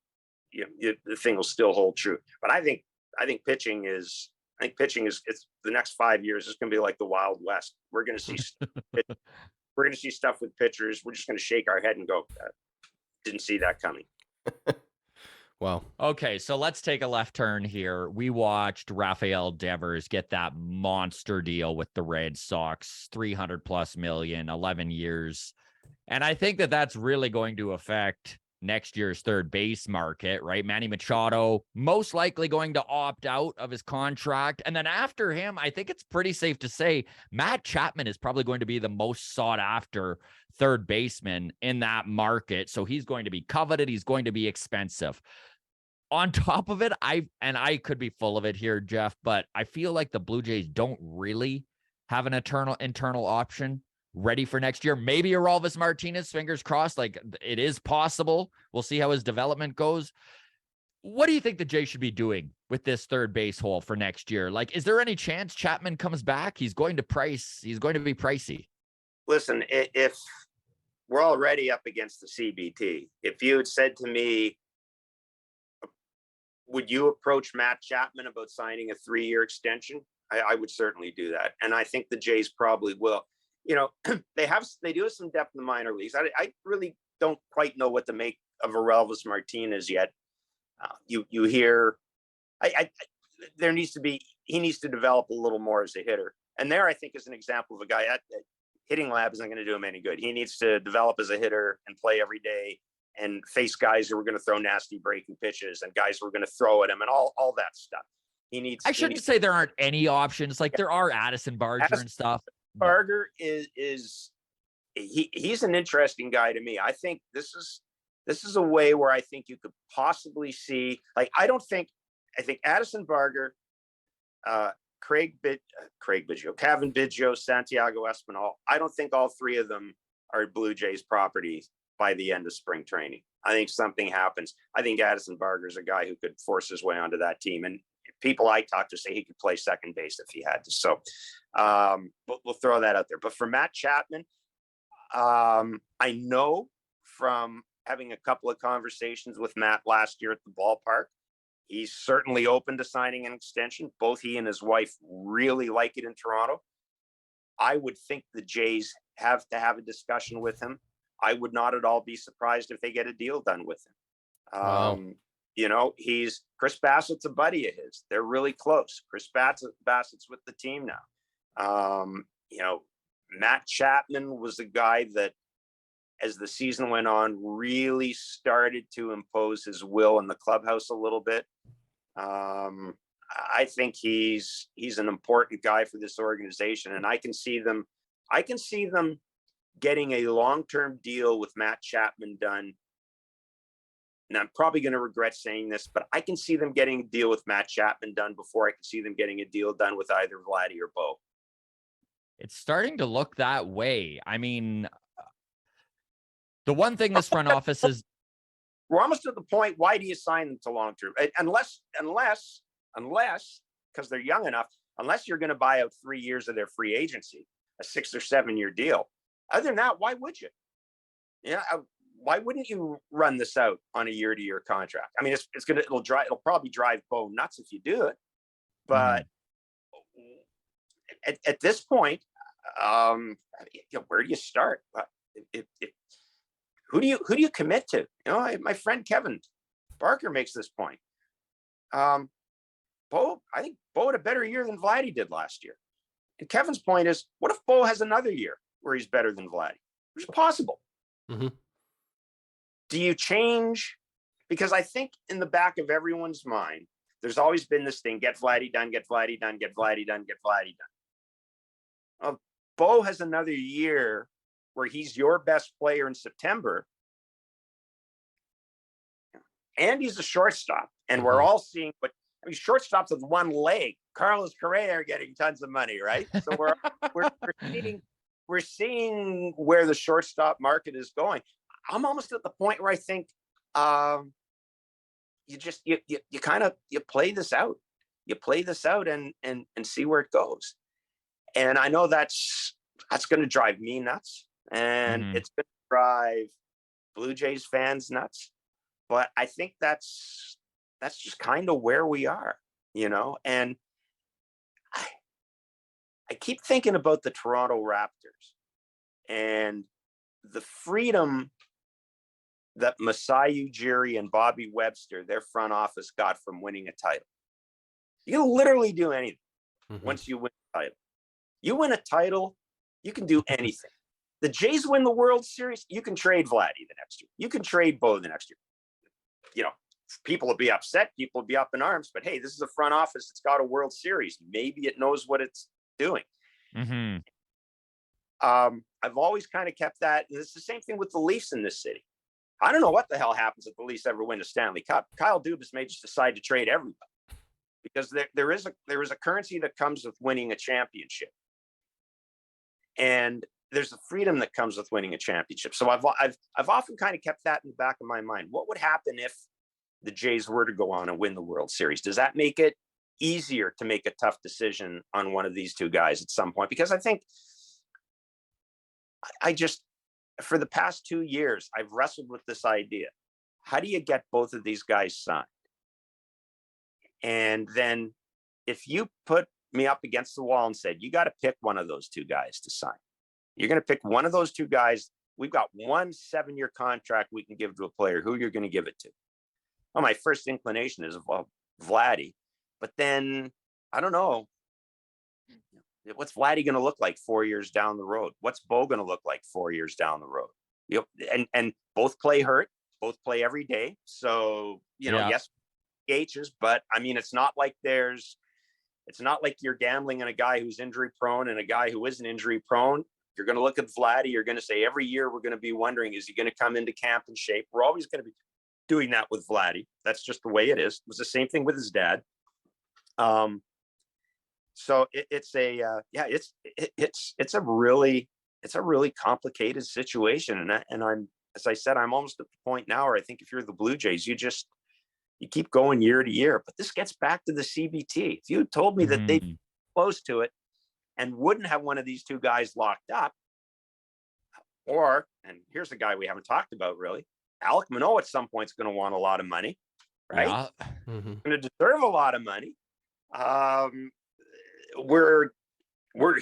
the thing will still hold true. But I think pitching is it's the next 5 years is going to be like the Wild West. We're going to see stuff with pitchers. We're just going to shake our head and go, didn't see that coming. Wow. Okay, so let's take a left turn here. We watched Rafael Devers get that monster deal with the Red Sox, $300+ million, 11 years. And I think that that's really going to affect next year's third base market, right? Manny Machado most likely going to opt out of his contract. And then after him, I think it's pretty safe to say Matt Chapman is probably going to be the most sought after third baseman in that market. So he's going to be coveted. He's going to be expensive. On top of it, I could be full of it here, Jeff, but I feel like the Blue Jays don't really have an internal option ready for next year. Maybe Aroldis Martinez, fingers crossed, like it is possible. We'll see how his development goes. What do you think the Jays should be doing with this third base hole for next year? Like, is there any chance Chapman comes back? He's going to be pricey. Listen, if we're already up against the CBT, if you had said to me, would you approach Matt Chapman about signing a 3-year extension? I would certainly do that. And I think the Jays probably will. They do have some depth in the minor leagues. I really don't quite know what to make of Aroldis Martinez yet. You hear, he needs to develop a little more as a hitter. And there, I think, is an example of a guy that hitting lab isn't going to do him any good. He needs to develop as a hitter and play every day and face guys who are going to throw nasty breaking pitches and guys who are going to throw at him and all that stuff. I shouldn't say there aren't any options. Like there are Addison Barger and stuff. Barger he's an interesting guy to me. I think this is a way where I think you could possibly see, like, I think Addison Barger Biggio, Kevin Biggio, Santiago Espinal. I don't think all three of them are Blue Jays property by the end of spring training. I think something happens. I think Addison Barger's a guy who could force his way onto that team. And people I talked to say he could play second base if he had to. So we'll throw that out there. But for Matt Chapman, I know from having a couple of conversations with Matt last year at the ballpark, he's certainly open to signing an extension. Both he and his wife really like it in Toronto. I would think the Jays have to have a discussion with him. I would not at all be surprised if they get a deal done with him. Wow. You know, Chris Bassett's a buddy of his. They're really close. Chris Bassett's with the team now. You know, Matt Chapman was a guy that, as the season went on, really started to impose his will in the clubhouse a little bit. I think he's an important guy for this organization, and I can see them getting a long-term deal with Matt Chapman done. And I'm probably going to regret saying this, but I can see them getting a deal with Matt Chapman done before I can see them getting a deal done with either Vladdy or Bo. It's starting to look that way. I mean, the one thing this front office is, we're almost at the point. Why do you sign them to long-term? Unless, because they're young enough, unless you're going to buy out 3 years of their free agency, a 6 or 7 year deal. Other than that, why would you? Yeah. Why wouldn't you run this out on a year-to-year contract? I mean, it'll probably drive Bo nuts if you do it. But at this point, where do you start? Who do you commit to? You know, my friend Kevin Barker makes this point. Bo, I think Bo had a better year than Vladdy did last year. And Kevin's point is, what if Bo has another year where he's better than Vladdy? It's possible. Mm-hmm. Do you change? Because I think in the back of everyone's mind, there's always been this thing: get Vladdy done, get Vladdy done, get Vladdy done, get Vladdy done. Bo has another year where he's your best player in September, and he's a shortstop, and we're all seeing. But I mean, shortstops with one leg, Carlos Correa, are getting tons of money, right? So we're seeing where the shortstop market is going. I'm almost at the point where I think you kind of play this out. You play this out and see where it goes. And I know that's going to drive me nuts, and it's going to drive Blue Jays fans nuts. But I think that's just kind of where we are, you know. And I keep thinking about the Toronto Raptors and the freedom that Masai Ujiri and Bobby Webster, their front office, got from winning a title. You can literally do anything once you win a title. You win a title, you can do anything. The Jays win the World Series, you can trade Vladdy the next year. You can trade Bo the next year. You know, people will be upset, people will be up in arms, but hey, this is a front office that's got a World Series. Maybe it knows what it's doing. I've always kind of kept that. And it's the same thing with the Leafs in this city. I don't know what the hell happens if the Leafs ever win a Stanley Cup. Kyle Dubas may just decide to trade everybody, because there is a currency that comes with winning a championship, and there's a freedom that comes with winning a championship. So I've often kind of kept that in the back of my mind. What would happen if the Jays were to go on and win the World Series? Does that make it easier to make a tough decision on one of these two guys at some point? Because I think for the past 2 years, I've wrestled with this idea. How do you get both of these guys signed? And then if you put me up against the wall and said, you got to pick one of those two guys to sign, you're going to pick one of those two guys. We've got 1 7-year contract we can give to a player. Who you're going to give it to? Well, my first inclination is, well, Vladdy. But then, I don't know. What's Vladdy going to look like 4 years down the road? What's Bo going to look like 4 years down the road? You know, and both play hurt, both play every day. So, you know, yes, H's, but I mean, it's not like you're gambling on a guy who's injury prone and a guy who isn't injury prone. You're going to look at Vladdy. You're going to say every year we're going to be wondering, is he going to come into camp in shape? We're always going to be doing that with Vladdy. That's just the way it is. It was the same thing with his dad. So it's a really complicated situation, and I'm, as I said, I'm almost at the point now where I think if you're the Blue Jays, you keep going year to year. But this gets back to the CBT. If you had told me that they'd be close to it and wouldn't have one of these two guys locked up, and here's a guy we haven't talked about really, Alec Manoah at some point is going to want a lot of money, right? Yeah. Going to deserve a lot of money. We're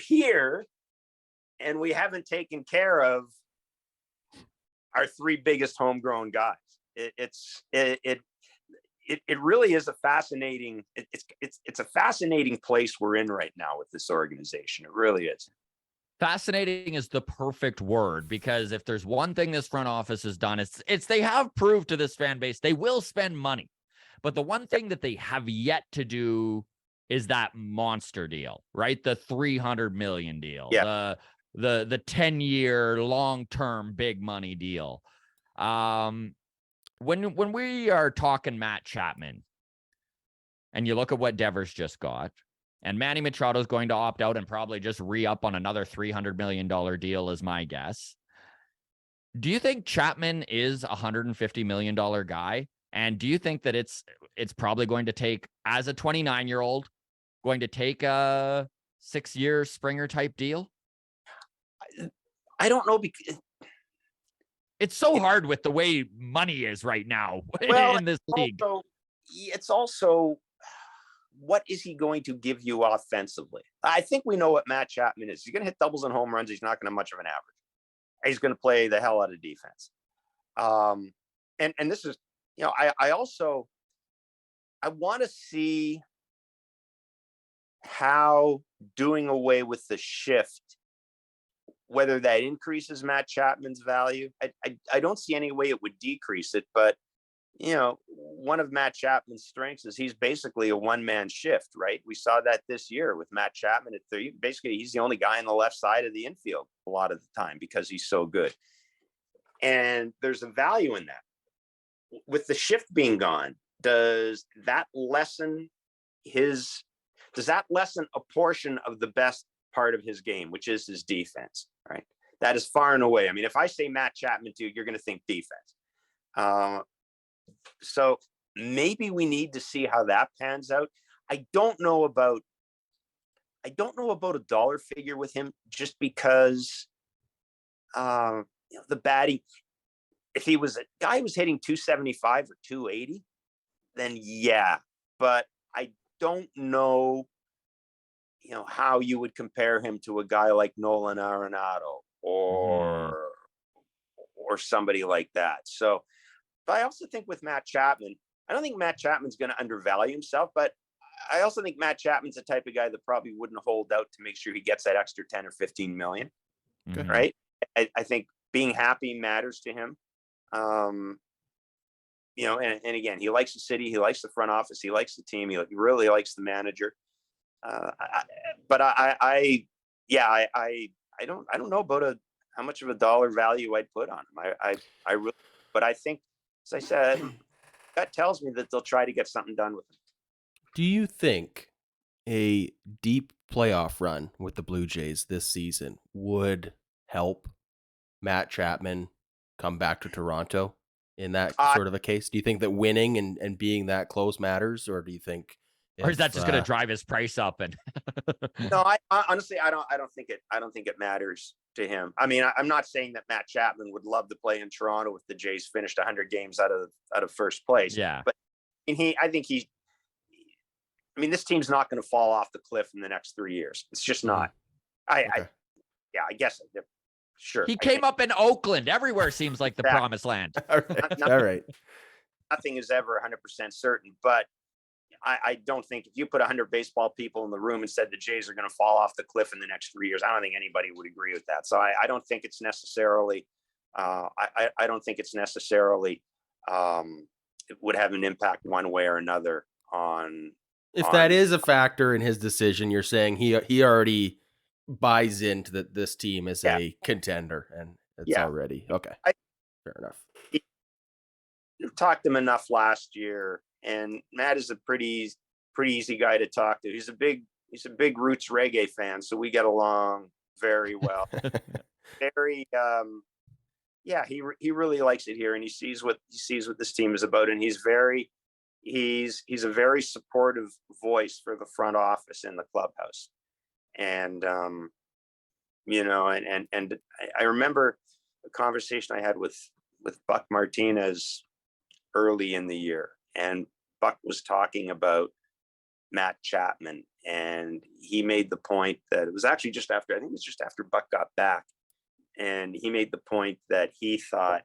here, and we haven't taken care of our three biggest homegrown guys. It really is a fascinating. It's a fascinating place we're in right now with this organization. It really is. Fascinating is the perfect word, because if there's one thing this front office has done, it's they have proved to this fan base they will spend money. But the one thing that they have yet to do is that monster deal, right? The $300 million deal, the 10-year long-term big money deal. When we are talking Matt Chapman, and you look at what Devers just got, and Manny Machado is going to opt out and probably just re-up on another $300 million deal is my guess. Do you think Chapman is a $150 million guy? And do you think that it's probably going to take, as a 29-year-old, going to take a 6-year Springer type deal? I don't know, because it's so hard with the way money is right now in this league. It's also, what is he going to give you offensively? I think we know what Matt Chapman is. He's going to hit doubles and home runs. He's not going to have much of an average. He's going to play the hell out of defense. And this is, I want to see how doing away with the shift, whether that increases Matt Chapman's value. I don't see any way it would decrease it, but one of Matt Chapman's strengths is he's basically a one-man shift, right? We saw that this year with Matt Chapman at 30. Basically, he's the only guy on the left side of the infield a lot of the time because he's so good. And there's a value in that. With the shift being gone, does that lessen a portion of the best part of his game, which is his defense, right? That is far and away. I mean, if I say Matt Chapman to you, you're going to think defense. So maybe we need to see how that pans out. I don't know about a dollar figure with him, just because the batting, if he was a guy who was hitting 275 or 280, then yeah, but I don't know, how you would compare him to a guy like Nolan Arenado or somebody like that. So, but I also think with Matt Chapman, I don't think Matt Chapman's going to undervalue himself, but I also think Matt Chapman's the type of guy that probably wouldn't hold out to make sure he gets that extra 10 or 15 million. Mm-hmm. Right. I think being happy matters to him. And again, he likes the city, he likes the front office, he likes the team, he really likes the manager. But I don't know about how much of a dollar value I'd put on him. I really, but I think, as I said, that tells me that they'll try to get something done with him. Do you think a deep playoff run with the Blue Jays this season would help Matt Chapman come back to Toronto in that sort of a case? Do you think that winning and being that close matters, or do you think, or is that just going to drive his price up? And no, I honestly, I don't think it matters to him. I mean, I'm not saying that Matt Chapman would love to play in Toronto if the Jays finished 100 games out of first place. Yeah, but this team's not going to fall off the cliff in the next 3 years. It's just not. I guess. Sure. He came up in Oakland. Everywhere seems like the promised land. All right. Nothing is ever 100% certain, but I don't think if you put 100 baseball people in the room and said the Jays are going to fall off the cliff in the next 3 years, I don't think anybody would agree with that. So I don't think it's necessarily, I don't think it's necessarily, it would have an impact one way or another on. If that is a factor in his decision, you're saying he already buys into that this team is a contender, and it's already okay. Fair enough. We've talked to him enough last year, and Matt is a pretty easy guy to talk to. He's a big he's a big roots reggae fan, so we get along very well. Very, yeah, he really likes it here, and he sees what this team is about, and he's a very supportive voice for the front office in the clubhouse. And and I remember a conversation I had with Buck Martinez early in the year, and Buck was talking about Matt Chapman, and he made the point that it was actually just after Buck got back, and he made the point that he thought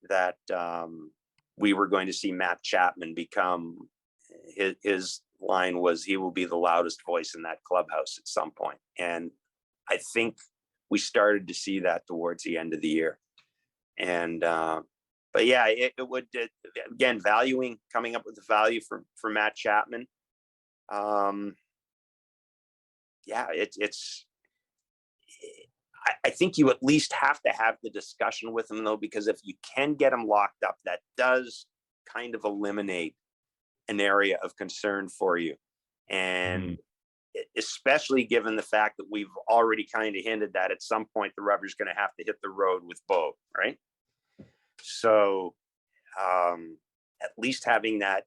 that we were going to see Matt Chapman become, his line was, he will be the loudest voice in that clubhouse at some point. And I think we started to see that towards the end of the year. And but yeah, it would, again, coming up with the value for Matt Chapman. Yeah, I think you at least have to have the discussion with him, though, because if you can get him locked up, that does kind of eliminate an area of concern for you. And especially given the fact that we've already kind of hinted that at some point the rubber's going to have to hit the road with Bo, right? So at least having that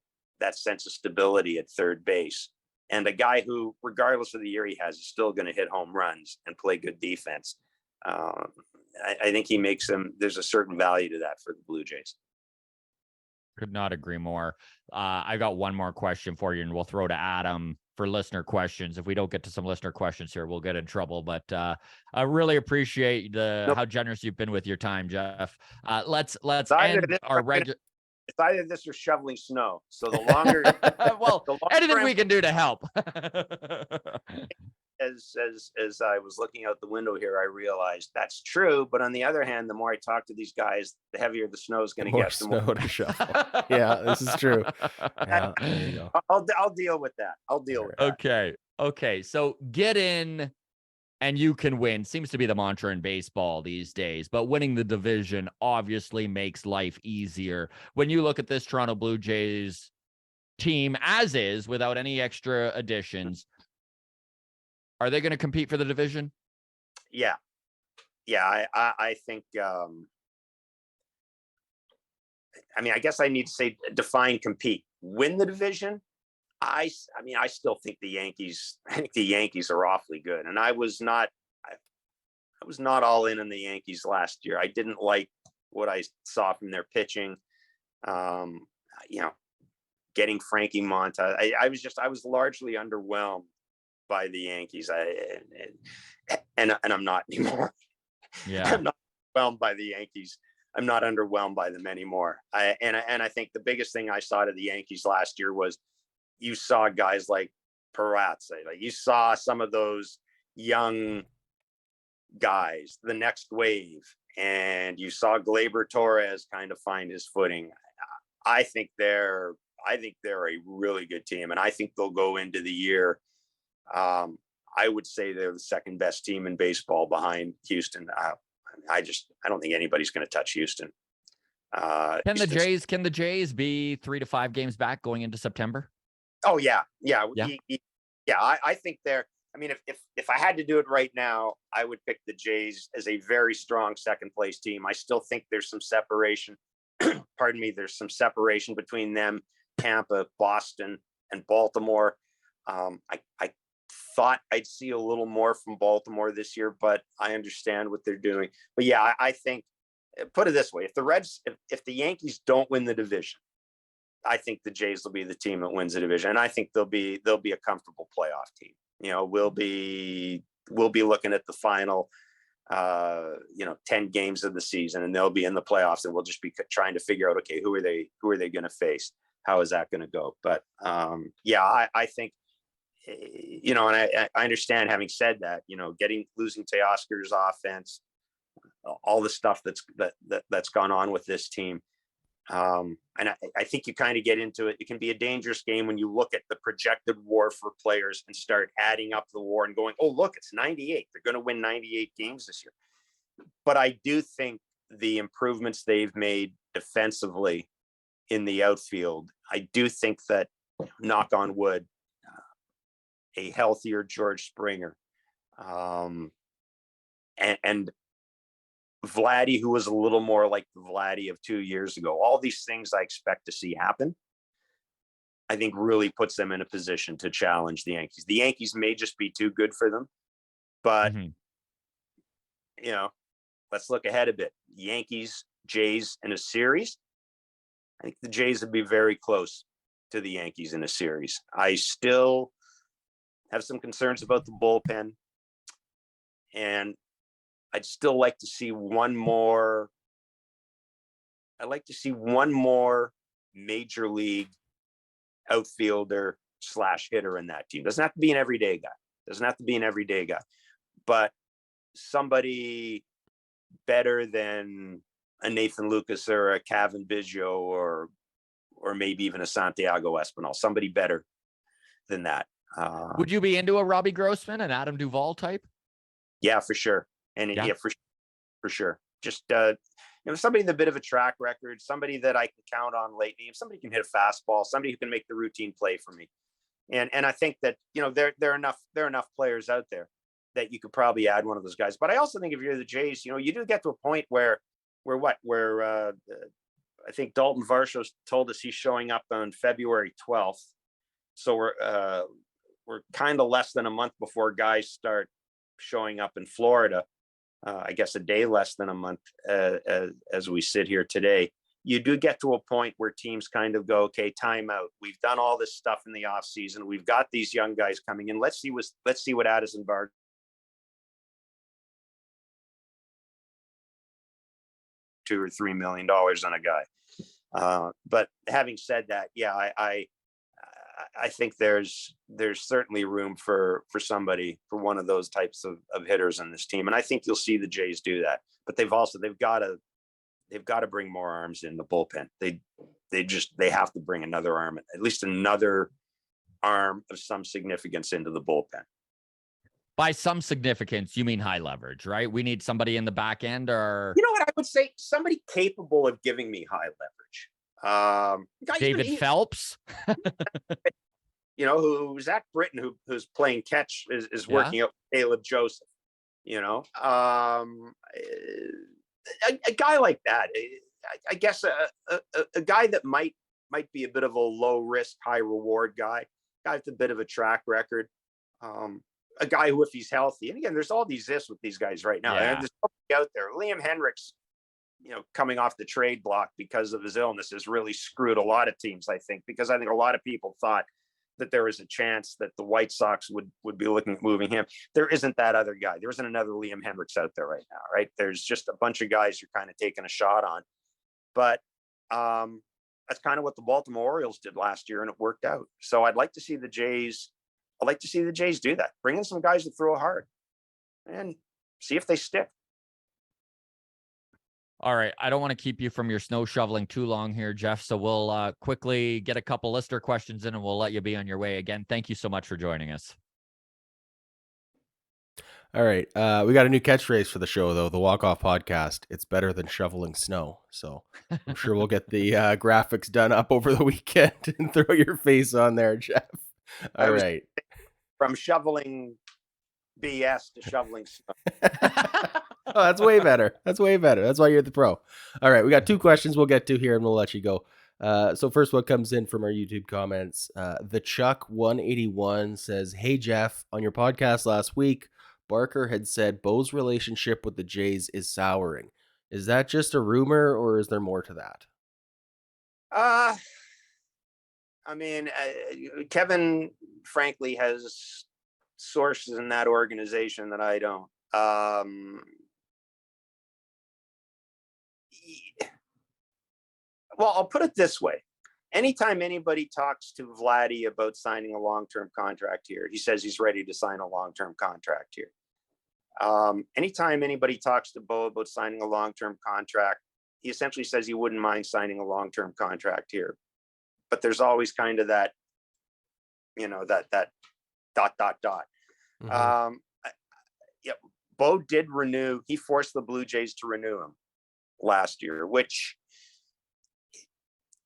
sense of stability at third base, and a guy who, regardless of the year he has, is still going to hit home runs and play good defense. I think he makes them, there's a certain value to that for the Blue Jays. Could not agree more. I got one more question for you, and we'll throw to Adam for listener questions. If we don't get to some listener questions here, we'll get in trouble. But I really appreciate how generous you've been with your time, Jeff. Let's end our regular. It's either this or shoveling snow. So the longer, anything we can do to help. As I was looking out the window here, I realized that's true. But on the other hand, the more I talk to these guys, the heavier the snow is going to get. Snow to shovel. Yeah, this is true. Yeah, there you go. I'll deal with that. Okay. So get in and you can win seems to be the mantra in baseball these days, but winning the division obviously makes life easier. When you look at this Toronto Blue Jays team as is, without any extra additions, are they going to compete for the division? Yeah. I think, I mean, I guess I need to say define compete. Win the division? I still think the Yankees are awfully good. And I was not all in on the Yankees last year. I didn't like what I saw from their pitching. Getting Frankie Monta. I was largely underwhelmed by the Yankees. And I'm not anymore. Yeah. I'm not overwhelmed by the Yankees. I'm not underwhelmed by them anymore. I think the biggest thing I saw to the Yankees last year was you saw guys like Paratse, like you saw some of those young guys, the next wave, and you saw Gleyber Torres kind of find his footing. I think they're a really good team, and I think they'll go into the year. I would say they're the second best team in baseball behind Houston. I don't think anybody's going to touch Houston. Can the Jays be 3 to 5 games back going into September? Oh yeah. I think they're. I mean, if I had to do it right now, I would pick the Jays as a very strong second place team. I still think there's some separation. Pardon me. There's some separation between them, Tampa, Boston, and Baltimore. I thought I'd see a little more from Baltimore this year, but I understand what they're doing. But yeah, I think, put it this way: if the Yankees don't win the division, I think the Jays will be the team that wins the division, and I think they'll be a comfortable playoff team. We'll be looking at the final 10 games of the season, and they'll be in the playoffs, and we'll just be trying to figure out, okay, who are they going to face? How is that going to go? But I think, and I understand, having said that, losing Teoscar's offense, all the stuff that's gone on with this team. And I think you kind of get into it. It can be a dangerous game when you look at the projected WAR for players and start adding up the WAR and going, oh, look, it's 98. They're going to win 98 games this year. But I do think the improvements they've made defensively in the outfield, I do think that, knock on wood, a healthier George Springer, and Vladdy, who was a little more like the Vladdy of 2 years ago. All these things I expect to see happen, I think really puts them in a position to challenge the Yankees. The Yankees may just be too good for them, but let's look ahead a bit. Yankees, Jays in a series. I think the Jays would be very close to the Yankees in a series. I still have some concerns about the bullpen, and I'd still like to see one more. I'd like to see one more major league outfielder / hitter in that team. Doesn't have to be an everyday guy. But somebody better than a Nathan Lucas or a Kevin Biggio or maybe even a Santiago Espinal. Somebody better than that. Would you be into a Robbie Grossman, an Adam Duvall type? Yeah, for sure. And for sure. Just somebody with a bit of a track record, somebody that I can count on late game, somebody who can hit a fastball, somebody who can make the routine play for me. And I think that there are enough players out there that you could probably add one of those guys. But I also think if you're the Jays, you do get to a point where I think Dalton Varsho told us he's showing up on February 12th. So we're kind of less than a month before guys start showing up in Florida. I guess a day less than a month as we sit here today. You do get to a point where teams kind of go, okay, timeout. We've done all this stuff in the off season. We've got these young guys coming in. Let's see what Addison Bar $2 or $3 million on a guy. But having said that, yeah, I think there's certainly room for somebody, for one of those types of hitters on this team. And I think you'll see the Jays do that, but they've got to bring more arms in the bullpen. They have to bring another arm, at least another arm of some significance into the bullpen. By some significance, you mean high leverage, right? We need somebody in the back end, or what I would say, somebody capable of giving me high leverage. David Phelps, who Zach Britton, who's playing catch, is working out Caleb Joseph. A guy like that. I guess a guy that might be a bit of a low risk, high reward guy with a bit of a track record. A guy who, if he's healthy, and again, there's all these ifs with these guys right now. Yeah. There's somebody out there. Liam Hendriks, coming off the trade block because of his illness, has really screwed a lot of teams, I think, because I think a lot of people thought that there was a chance that the White Sox would be looking at moving him. There isn't that other guy. There isn't another Liam Hendriks out there right now, right? There's just a bunch of guys you're kind of taking a shot on. But that's kind of what the Baltimore Orioles did last year, and it worked out. So I'd like to see the Jays do that. Bring in some guys that throw hard and see if they stick. All right. I don't want to keep you from your snow shoveling too long here, Jeff. So we'll quickly get a couple listener questions in and we'll let you be on your way. Again, thank you so much for joining us. All right. We got a new catchphrase for the show, though. The Walk-Off Podcast. It's better than shoveling snow. So I'm sure we'll get the graphics done up over the weekend and throw your face on there, Jeff. All right. From shoveling BS to shoveling snow. Oh, that's way better. That's way better. That's why you're the pro. All right. We got two questions we'll get to here and we'll let you go. So first one comes in from our YouTube comments. The Chuck 181 says, "Hey, Jeff, on your podcast last week, Barker had said Bo's relationship with the Jays is souring. Is that just a rumor or is there more to that?" Kevin, frankly, has sources in that organization that I don't. Well, I'll put it this way. Anytime anybody talks to Vladdy about signing a long-term contract here, he says he's ready to sign a long-term contract here. Anytime anybody talks to Bo about signing a long-term contract, he essentially says he wouldn't mind signing a long-term contract here. But there's always kind of that, that ... Mm-hmm. Bo did renew. He forced the Blue Jays to renew him last year, which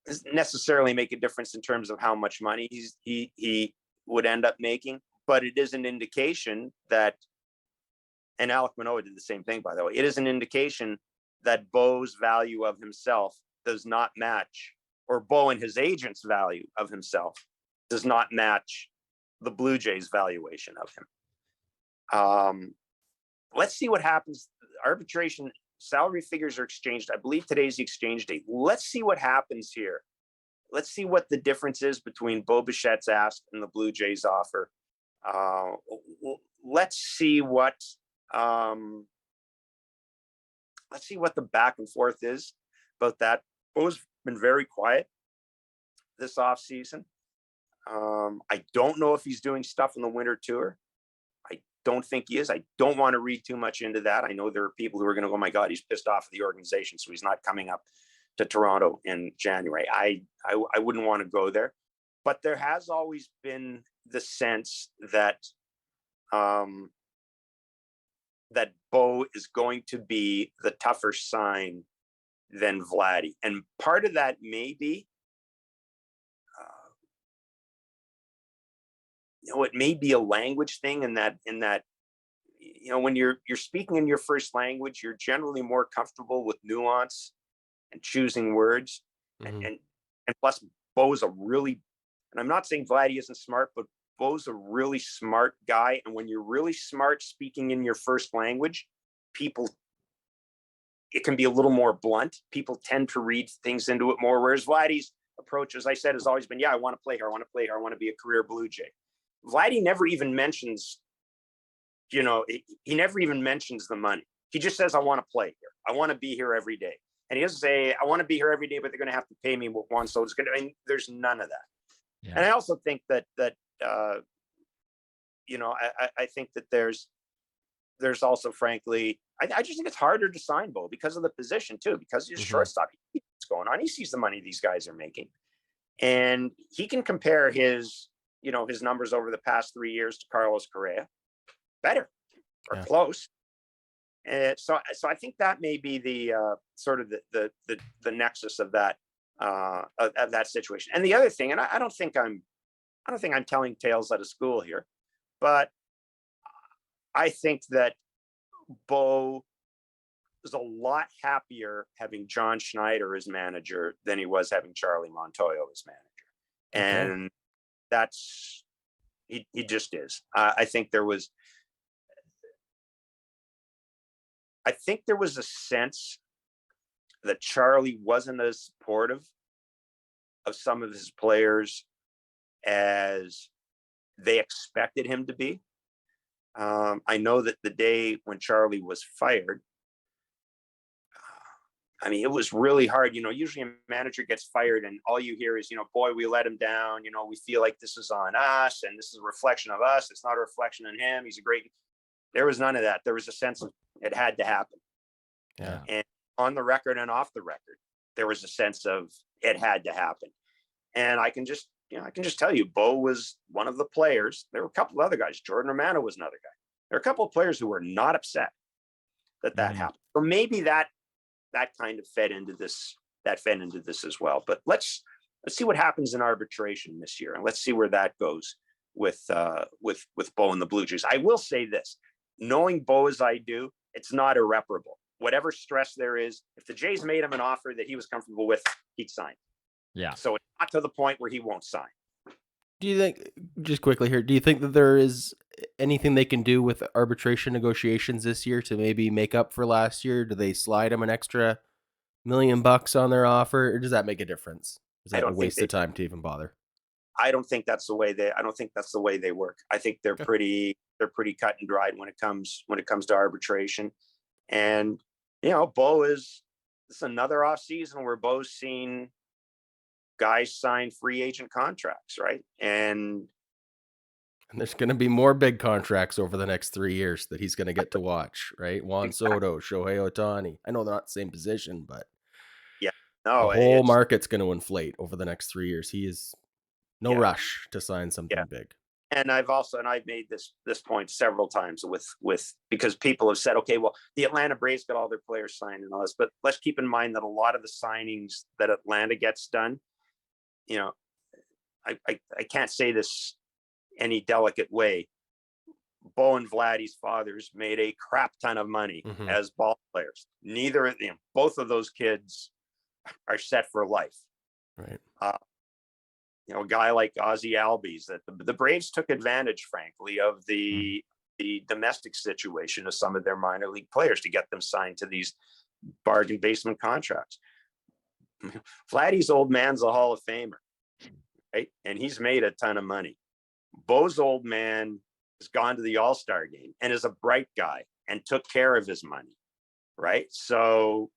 doesn't necessarily make a difference in terms of how much money he would end up making. but it is an indication that, and Alec Manoah did the same thing, by the way. It is an indication that Bo's value of himself does not match, or Bo and his agent's value of himself does not match the Blue Jays' valuation of him. Let's see what happens. Arbitration salary figures are exchanged. I believe today's the exchange date. Let's see what happens here. Let's see what the difference is between Bo Bichette's ask and the Blue Jays offer. Let's see what the back and forth is about that. Bo's been very quiet this offseason. I don't know if he's doing stuff in the winter tour. I don't think he is. I don't want to read too much into that. I know there are people who are going to go, oh my God, he's pissed off at the organization, so he's not coming up to Toronto in January. I wouldn't want to go there. But there has always been the sense that that Bo is going to be the tougher sign than Vladdy. And part of that may be, it may be a language thing in that, when you're speaking in your first language, you're generally more comfortable with nuance and choosing words. Mm-hmm. And plus Bo's a really, and I'm not saying Vladdy isn't smart, but Bo's a really smart guy. And when you're really smart speaking in your first language, it can be a little more blunt. People tend to read things into it more. Whereas Vladdy's approach, as I said, has always been, I want to play here. I want to play here. I want to be a career Blue Jay. Vladdy never even mentions, he never even mentions the money. He just says, I want to play here. I want to be here every day. And he doesn't say, I want to be here every day, but they're going to have to pay me one. So it's going to, there's none of that. Yeah. And I also think that I think that there's also, frankly, I just think it's harder to sign Bo because of the position too, because he's shortstop. He knows what's going on. He sees the money these guys are making, and he can compare his numbers over the past 3 years to Carlos Correa, better or close. And so I think that may be the sort of the nexus of that situation. And the other thing, and I don't think I'm telling tales out of school here, but I think that Bo is a lot happier having John Schneider as manager than he was having Charlie Montoyo as manager. Okay. And that's, he just is. I think there was a sense that Charlie wasn't as supportive of some of his players as they expected him to be. I know that the day when Charlie was fired, it was really hard. Usually a manager gets fired and all you hear is, boy, we let him down. We feel like this is on us and this is a reflection of us. It's not a reflection on him. He's a great. There was none of that. There was a sense of it had to happen. Yeah. And on the record and off the record, there was a sense of it had to happen. And I can just tell you, Bo was one of the players. There were a couple of other guys. Jordan Romano was another guy. There are a couple of players who were not upset that happened. Or maybe that kind of fed into this as well. But let's see what happens in arbitration this year, and let's see where that goes with Bo and the Blue Jays. I will say this: knowing Bo as I do, it's not irreparable. Whatever stress there is, if the Jays made him an offer that he was comfortable with, he'd sign. Yeah. So it's not to the point where he won't sign. Do you think, just quickly here, do you think that there is anything they can do with arbitration negotiations this year to maybe make up for last year? Do they slide him an extra $1 million on their offer, or does that make a difference? Is that a waste of time to even bother? I don't think that's the way they work. I think they're pretty cut and dried when it comes to arbitration. And Bo this is another off season where Bo's seen guys sign free agent contracts, right? And there's going to be more big contracts over the next 3 years that he's going to get to watch, right? Juan Soto, Shohei Ohtani. I know they're not the same position, but the whole market's going to inflate over the next 3 years. He is no rush to sign something big. And I've made this point several times with because people have said, okay, well, the Atlanta Braves got all their players signed and all this, but let's keep in mind that a lot of the signings that Atlanta gets done, I can't say this any delicate way, Bo and Vladdy's fathers made a crap ton of money as ball players. Neither of them, both of those kids are set for life. Right. A guy like Ozzie Albies, that the Braves took advantage, frankly, of the domestic situation of some of their minor league players to get them signed to these bargain basement contracts. Vladdy's old man's a Hall of Famer, right? And he's made a ton of money. Bo's old man has gone to the All-Star game and is a bright guy and took care of his money, right? So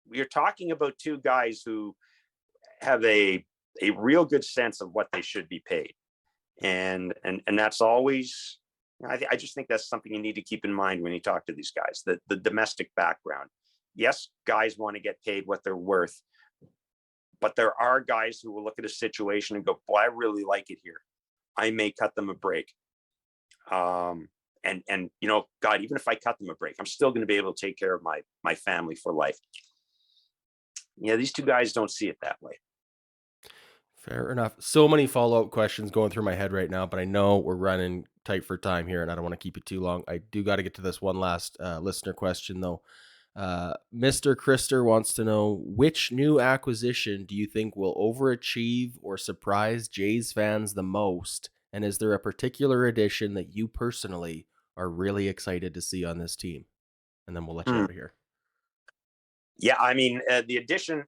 we're talking about two guys who have a real good sense of what they should be paid. And that's always, I just think that's something you need to keep in mind when you talk to these guys, the domestic background. Yes, guys want to get paid what they're worth, but there are guys who will look at a situation and go, boy, I really like it here. I may cut them a break. And God, even if I cut them a break, I'm still going to be able to take care of my family for life. Yeah, these two guys don't see it that way. Fair enough. So many follow-up questions going through my head right now, but I know we're running tight for time here and I don't want to keep it too long. I do got to get to this one last listener question though. Mr. Krister wants to know, which new acquisition do you think will overachieve or surprise Jays fans the most? And is there a particular addition that you personally are really excited to see on this team? And then we'll let you out of here. Yeah, I mean, the addition,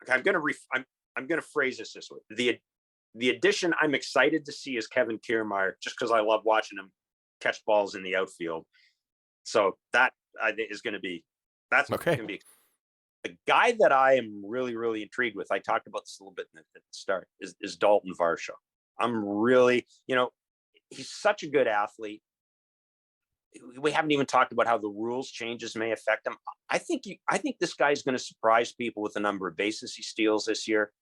I'm going to phrase this way. The addition I'm excited to see is Kevin Kiermaier, just because I love watching him catch balls in the outfield. So that is going to be, that's okay. Going to be the guy that I am really, really intrigued with. I talked about this a little bit at the start is Dalton Varsho. I'm really, he's such a good athlete. We haven't even talked about how the rules changes may affect him. I think this guy's going to surprise people with the number of bases he steals this year.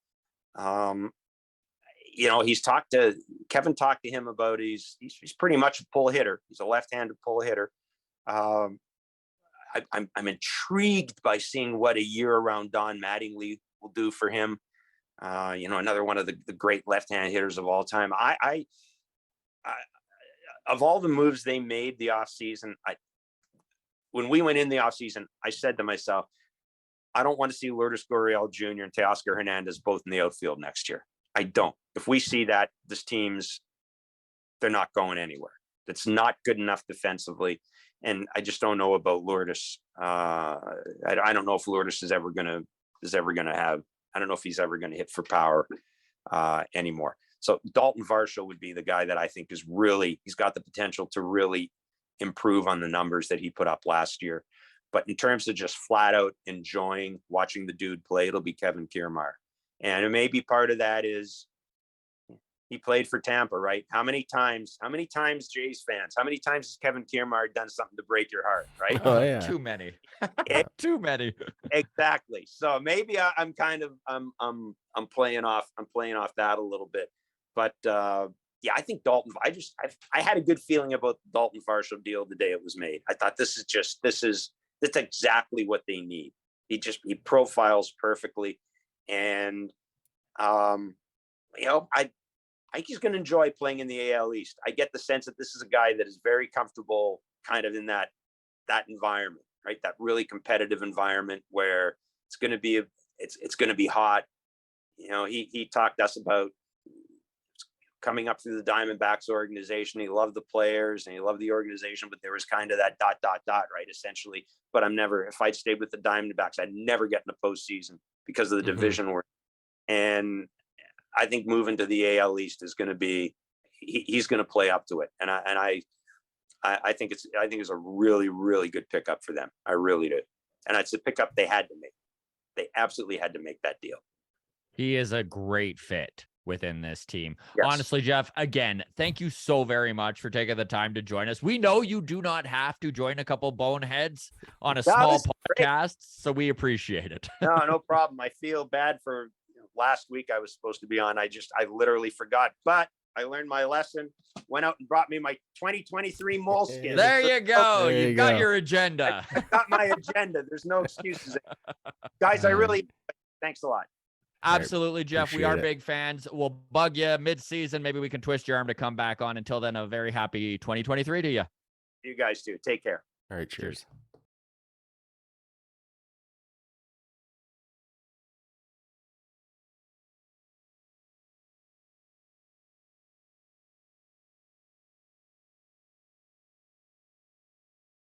Kevin talked to him about he's pretty much a pull hitter. He's a left-handed pull hitter. I'm intrigued by seeing what a year-around Don Mattingly will do for him. Another one of the great left-hand hitters of all time. I of all the moves they made the offseason, when we went in the offseason, I said to myself, I don't want to see Lourdes Gurriel Jr. and Teoscar Hernandez both in the outfield next year. I don't. If we see that, they're not going anywhere. That's not good enough defensively. And I just don't know about Lourdes. I don't know if Lourdes is ever going to have, I don't know if he's ever going to hit for power anymore. So Dalton Varsho would be the guy that I think he's got the potential to really improve on the numbers that he put up last year. But in terms of just flat out enjoying watching the dude play, it'll be Kevin Kiermaier. And it may be part of that is he played for Tampa, right? How many times, Jays fans, how many times has Kevin Kiermaier done something to break your heart, right? Oh, yeah. Too many. Too many. Exactly. So maybe I'm playing off that a little bit. But I think Dalton, I had a good feeling about the Dalton Varsho deal the day it was made. I thought that's exactly what they need. He profiles perfectly. And, I think he's going to enjoy playing in the AL East. I get the sense that this is a guy that is very comfortable kind of in that environment, right? That really competitive environment where it's going to be, it's going to be hot. He talked to us about coming up through the Diamondbacks organization. He loved the players and he loved the organization, but there was kind of that ... right? Essentially, but if I'd stayed with the Diamondbacks, I'd never get in the postseason because of the division we're in. And I think moving to the AL East is going to be, he's going to play up to it. And I think it's a really, really good pickup for them. I really do. And it's a pickup they had to make. They absolutely had to make that deal. He is a great fit within this team. Yes. Honestly, Jeff, again, thank you so very much for taking the time to join us. We know you do not have to join a couple boneheads on a small podcast, so we appreciate it. No problem. I feel bad for last week I was supposed to be on. I literally forgot, but I learned my lesson, went out and brought me my 2023 moleskins. There you go. You got your agenda. I got my agenda. There's no excuses. Guys, thanks a lot. Absolutely, Jeff. We are appreciate it. big fans. We'll bug you mid-season. Maybe we can twist your arm to come back on. Until then, a very happy 2023 to you. You guys too. Take care. All right, cheers.